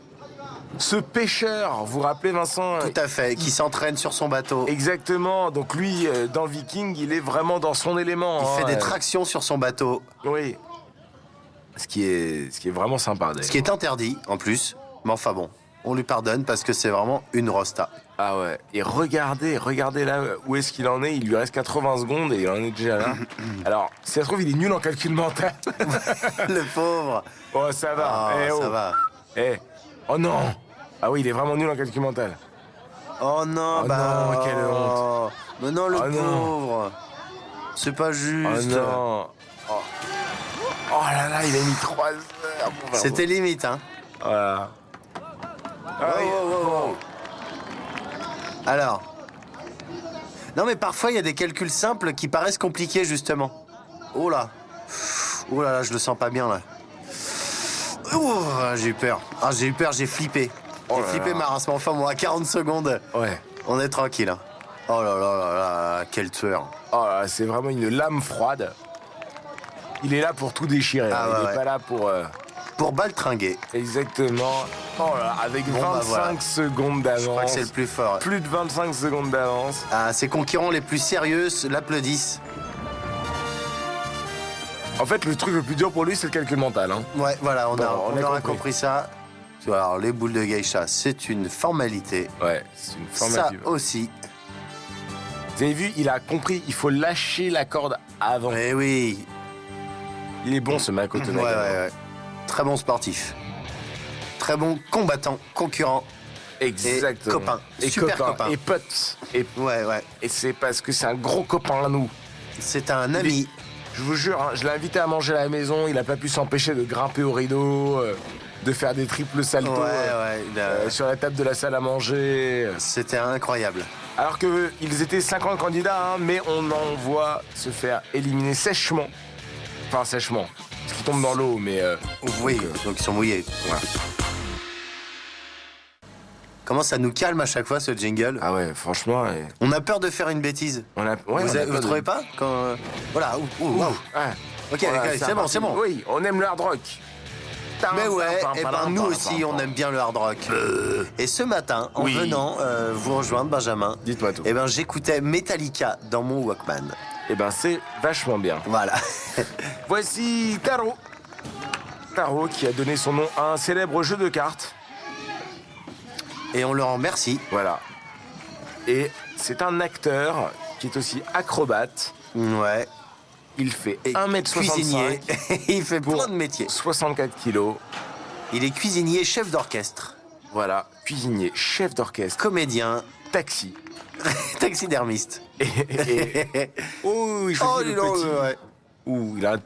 Ce pêcheur, vous vous rappelez, Vincent? Tout à fait. Qui s'entraîne sur son bateau. Exactement. Donc lui, dans le Viking, il est vraiment dans son élément. Il hein. fait des tractions sur son bateau. Oui. Ce qui est vraiment sympa, d'ailleurs. Ce qui est interdit, en plus. Mais enfin bon, on lui pardonne parce que c'est vraiment une rosta. Ah ouais. Et regardez là où est-ce qu'il en est. Il lui reste 80 secondes et il en est déjà là. Alors, si ça se trouve, il est nul en calcul mental. Le pauvre. Oh, ça va. Ah, Eh, oh. ça va. Eh. Oh non. Ah oui, il est vraiment nul en calcul mental. Oh non, Oh bah... non, quelle honte. Mais non, le Oh non. pauvre. C'est pas Oh juste. non. Oh là là, il a mis 3 heures pour faire C'était limite, hein. Voilà. Ah, oui. Oh. Alors. Non, mais parfois, il y a des calculs simples qui paraissent compliqués, justement. Oh là. Oh là là, je le sens pas bien, là. Ouh, j'ai eu peur. Ah, j'ai eu peur, j'ai flippé. Oh J'ai là flippé, là. ma race, mais enfin, moi, à 40 secondes, Ouais. on est tranquille. Hein. Oh là là là là, quel tueur. Oh là là, c'est vraiment une lame froide. Il est là pour tout déchirer. Ah il ouais, n'est ouais. pas là pour... Pour baltringuer, Exactement. Oh là, avec Bon, 25 bah, voilà. secondes je crois que d'avance. c'est le plus fort. Plus de 25 secondes d'avance. Ah, ses concurrents les plus sérieux l'applaudissent. En fait, le truc le plus dur pour lui, c'est le calcul mental. Hein. Ouais, voilà, on a aura compris. compris ça. Alors, les boules de geisha, c'est une formalité. Ouais, c'est une Ça formative. aussi. Vous avez vu, il a compris, il faut lâcher la corde avant. Eh oui. Il est bon, ce Makoto Ouais, Nagano. ouais. Très bon sportif. Très bon combattant, concurrent. Exactement. Et copain. Et Super copain. copain. Et pote. Ouais. Et c'est parce que c'est un gros copain à nous. C'est un ami. Je vous jure, hein, je l'ai invité à manger à la maison, il n'a pas pu s'empêcher de grimper au rideau, de faire des triples saltos Ouais. sur la table de la salle à manger. C'était incroyable. Alors qu'ils étaient 50 candidats, hein, mais on en voit se faire éliminer sèchement. Enfin, sèchement. Parce qu'ils tombent dans l'eau, mais... Oui, donc ils sont mouillés. voilà. Comment ça nous calme à chaque fois ce jingle? Ah ouais, franchement... On a peur de faire une bêtise. Vous trouvez pas quand... Voilà, waouh. Ouais. Ok, Voilà, ok, c'est bon, reparti. c'est bon. Oui, on aime le hard rock. Mais ouais, et ben nous aussi, on aime bien le hard rock. Et ce matin, en Oui. venant vous rejoindre, Benjamin, Dites-moi tout. eh ben j'écoutais Metallica dans mon Walkman. Eh ben, c'est vachement bien. Voilà. Voici Taro. Taro qui a donné son nom à un célèbre jeu de cartes. Et on le remercie. Voilà. Et c'est un acteur qui est aussi acrobate. Ouais. Il fait Et 1m65. cuisinier. Il fait pour plein de métiers. 64 kilos. Il est cuisinier, chef d'orchestre, Voilà. Cuisinier, chef d'orchestre, comédien, taxi. taxidermiste. Oh, il Oh, choisit dis le donc, petit. ouais. Ouh, il a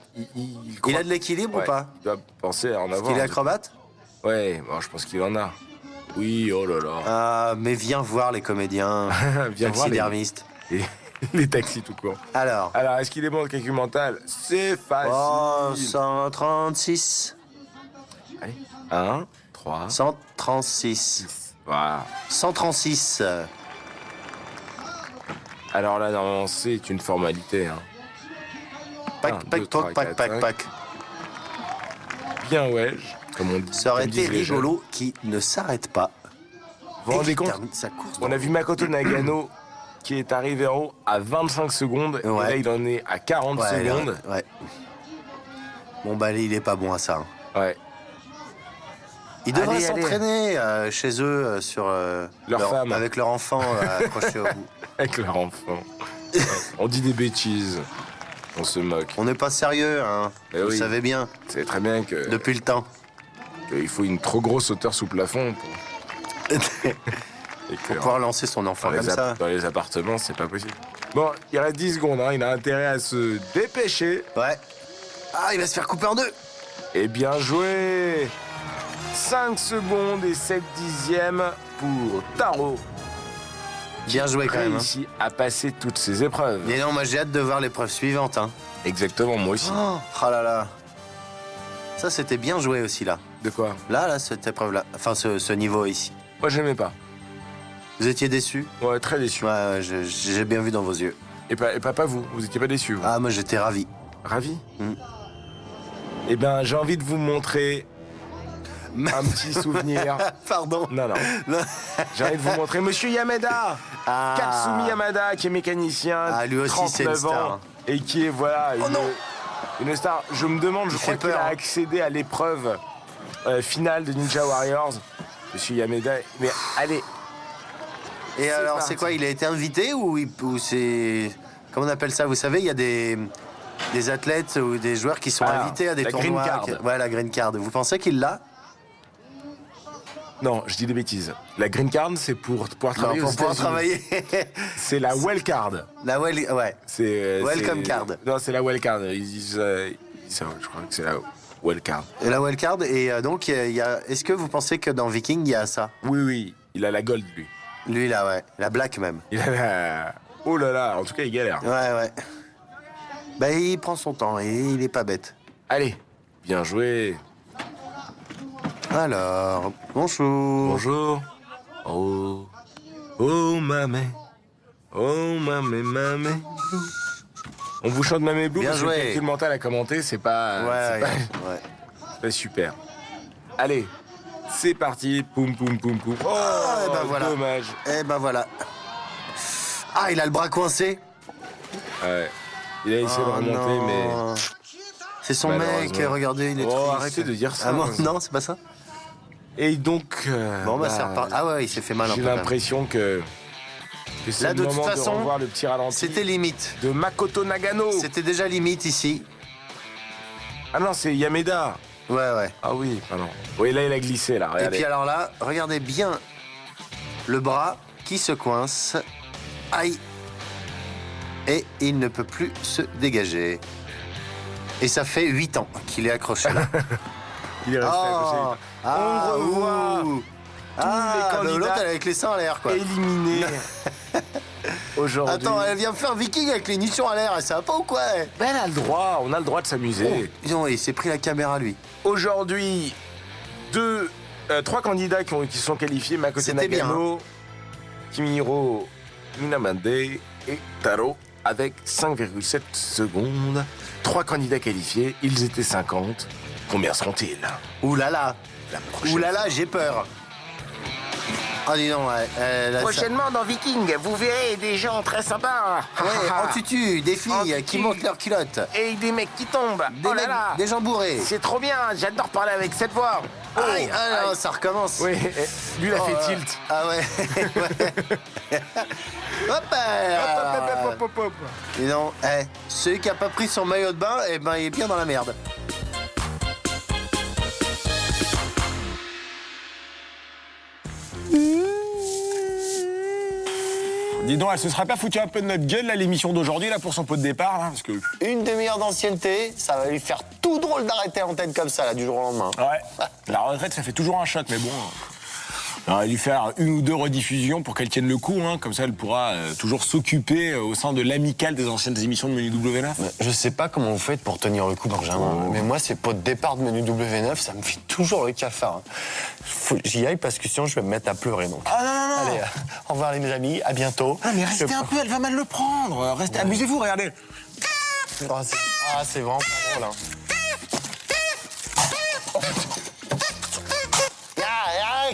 Il a de l'équilibre Ouais, ou pas? Il doit penser à en avoir. Il est acrobate? Ouais, bon, je pense qu'il en a. Oui, oh là là. Ah, mais viens voir les comédiens, Viens voir les, taxidermistes. les taxis tout court. Alors, Alors, est-ce qu'il est bon au calcul mental? C'est facile. oh, 136. Allez. 1, 3, 136. voilà. 136. Alors là, normalement, c'est une formalité. Hein. Pac, 1, 2, pac, 3, pac, pac, 4, pac, 5. pac. Bien ouais, comme on dit. Ça aurait comme été disent les jeunes. rigolo qui ne s'arrête pas. Vous vous rendez Et qui compte? termine sa course On a vu Makoto Nagano qui est arrivé en haut à 25 secondes. Et Ouais. là, il en est à 40 Ouais, secondes. ouais. Bon, bah, il est pas bon à ça. Hein. Ouais. Ils devraient Allez, allez. s'entraîner chez eux sur femme. avec leur enfant accroché au bout. Avec leur enfant. On dit des bêtises. On se moque. On n'est pas sérieux, hein. Eh Vous oui. savez bien, C'est très bien que depuis le temps. qu'il faut une trop grosse hauteur sous plafond et que Pouvoir lancer son enfant dans, comme ça. dans les appartements, c'est pas possible. Bon, il reste 10 secondes, hein. Il a intérêt à se dépêcher. Ouais. Ah, il va se faire couper en deux. Et bien joué 5 secondes et 7 dixièmes pour Taro. Bien joué quand même. Hein. Réussi à passer toutes ces épreuves. Et non, moi j'ai hâte de voir l'épreuve suivante. Hein. Exactement, moi aussi. Oh là là. Ça, c'était bien joué aussi, là. De quoi? Là, cette épreuve-là. Enfin, ce niveau ici. Moi, j'aimais pas. Vous étiez déçus? Ouais, très déçu. Ouais, j'ai bien vu dans vos yeux. Et pas vous. Vous étiez pas déçu, vous? Ah, moi j'étais ravi. Ravi? Mm. Eh bien, j'ai envie de vous montrer un petit souvenir. Pardon. Non. Non. J'ai envie de vous montrer Monsieur Yamada. Ah. Katsumi Yamada, qui est mécanicien. Ah, lui aussi, c'est une 39 star. ans, et qui est, voilà, une star. Je me demande, je Il crois fait qu'il peur, a hein. accédé à l'épreuve finale de Ninja Warriors. Monsieur Yamada. Mais allez, Et C'est alors, parti. c'est quoi? Il a été invité ou c'est. Comment on appelle ça? Vous savez, il y a des athlètes ou des joueurs qui sont Ah, invités à des la green tournois. card. Ouais, la green card. Vous pensez qu'il l'a? non, je dis des bêtises. La green card, c'est pour pouvoir Non, travailler aux pour pouvoir États-Unis. travailler. C'est la well card. La ouais. Welcome c'est- card. Non, c'est la well card. Ils disent, je crois que c'est la well card. Et la wild card. Et donc, il y a. Est-ce que vous pensez que dans Viking, il y a ça? Oui, il a la gold, lui. Lui, là, ouais. La black même. Il a la... Oh là là, en tout cas, il galère. Ouais. Bah, il prend son temps et il est pas bête. Allez, bien joué. Alors, bonjour. Bonjour. Oh, mamé. Oh, mamé. On vous chante Mamé Blue Bien parce que le joué. calcul mental à commenter, c'est pas... Ouais. c'est pas super. Allez, c'est parti. Poum. Oh, eh ben voilà. dommage. Eh ben voilà. Ah, il a le bras coincé. Ouais. Il a essayé de remonter, mais... C'est son mec, Malheureusement. regardez, il est Oh, triste. arrêtez de dire ça. Ah non, c'est pas ça. Et donc... Bon, bah, c'est reparti. Ah ouais, il s'est fait mal un J'ai peu. quand même. l'impression que c'est Là, le de toute moment façon, de revoir le petit ralenti C'était limite. de Makoto Nagano. C'était déjà limite ici. Ah non, c'est Yameda. Ouais. Ah oui, pardon. Oui, là, il a glissé, là. Et Regardez. puis alors là, regardez bien le bras qui se coince. Aïe. Et il ne peut plus se dégager. Et ça fait 8 ans qu'il est accroché là. Il est resté accroché. On revoit ouh. les candidats L'autre, elle est avec les seins à l'air, quoi. éliminé aujourd'hui. Attends, elle vient faire Viking avec les nichons à l'air, et ça va pas ou quoi? Ben, elle a le droit, on a le droit de s'amuser. Non, il s'est pris la caméra, lui. Aujourd'hui, 3 candidats qui sont qualifiés, Makoto C'était bien, Nagano, Kimihiro Minamade et Taro, avec 5,7 secondes. 3 candidats qualifiés, ils étaient 50. Combien seront-ils? Ouh là là. La prochaine Ouh là là, j'ai peur. Ah, dis donc, ouais. Prochainement dans Viking, vous verrez des gens très sympas. Ouais, en tutu, des filles En qui tutu. montent leurs culottes. Et des mecs qui tombent. Des Oh là mecs, là. des gens bourrés. C'est trop bien, j'adore parler avec cette voix. Oh, Aïe, ah non, ça recommence. Oui, lui, il a Oh, fait tilt. Ah ouais. Hop. Et non, celui qui a pas pris son maillot de bain, eh ben, il est bien dans la merde. Dis donc, elle se serait pas foutue un peu de notre gueule, là, l'émission d'aujourd'hui, là, pour son pot de départ, là, parce que... Une demi-heure d'ancienneté, ça va lui faire tout drôle d'arrêter l'antenne comme ça, là, du jour au lendemain. Ouais, la retraite, ça fait toujours un choc, mais bon... On va lui faire 1 ou 2 rediffusions pour qu'elle tienne le coup, hein, comme ça elle pourra toujours s'occuper au sein de l'amicale des anciennes émissions de Menu W9. Je sais pas comment vous faites pour tenir le coup, Benjamin. Mais moi, ces pots de départ de Menu W9, ça me fait toujours le cafard. Faut que j'y aille parce que sinon je vais me mettre à pleurer. Donc. Ah non Allez, au revoir les amis, à bientôt. Ah mais restez un peu, elle va mal le prendre. Restez, amusez-vous, regardez. C'est vraiment pas drôle. Hein.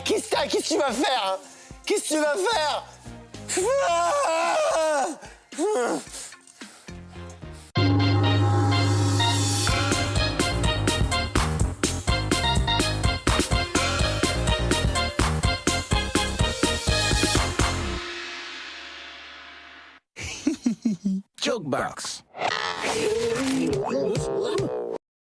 Qu'est-ce que tu vas faire, hein? Qu'est-ce que tu vas faire? Talkbox.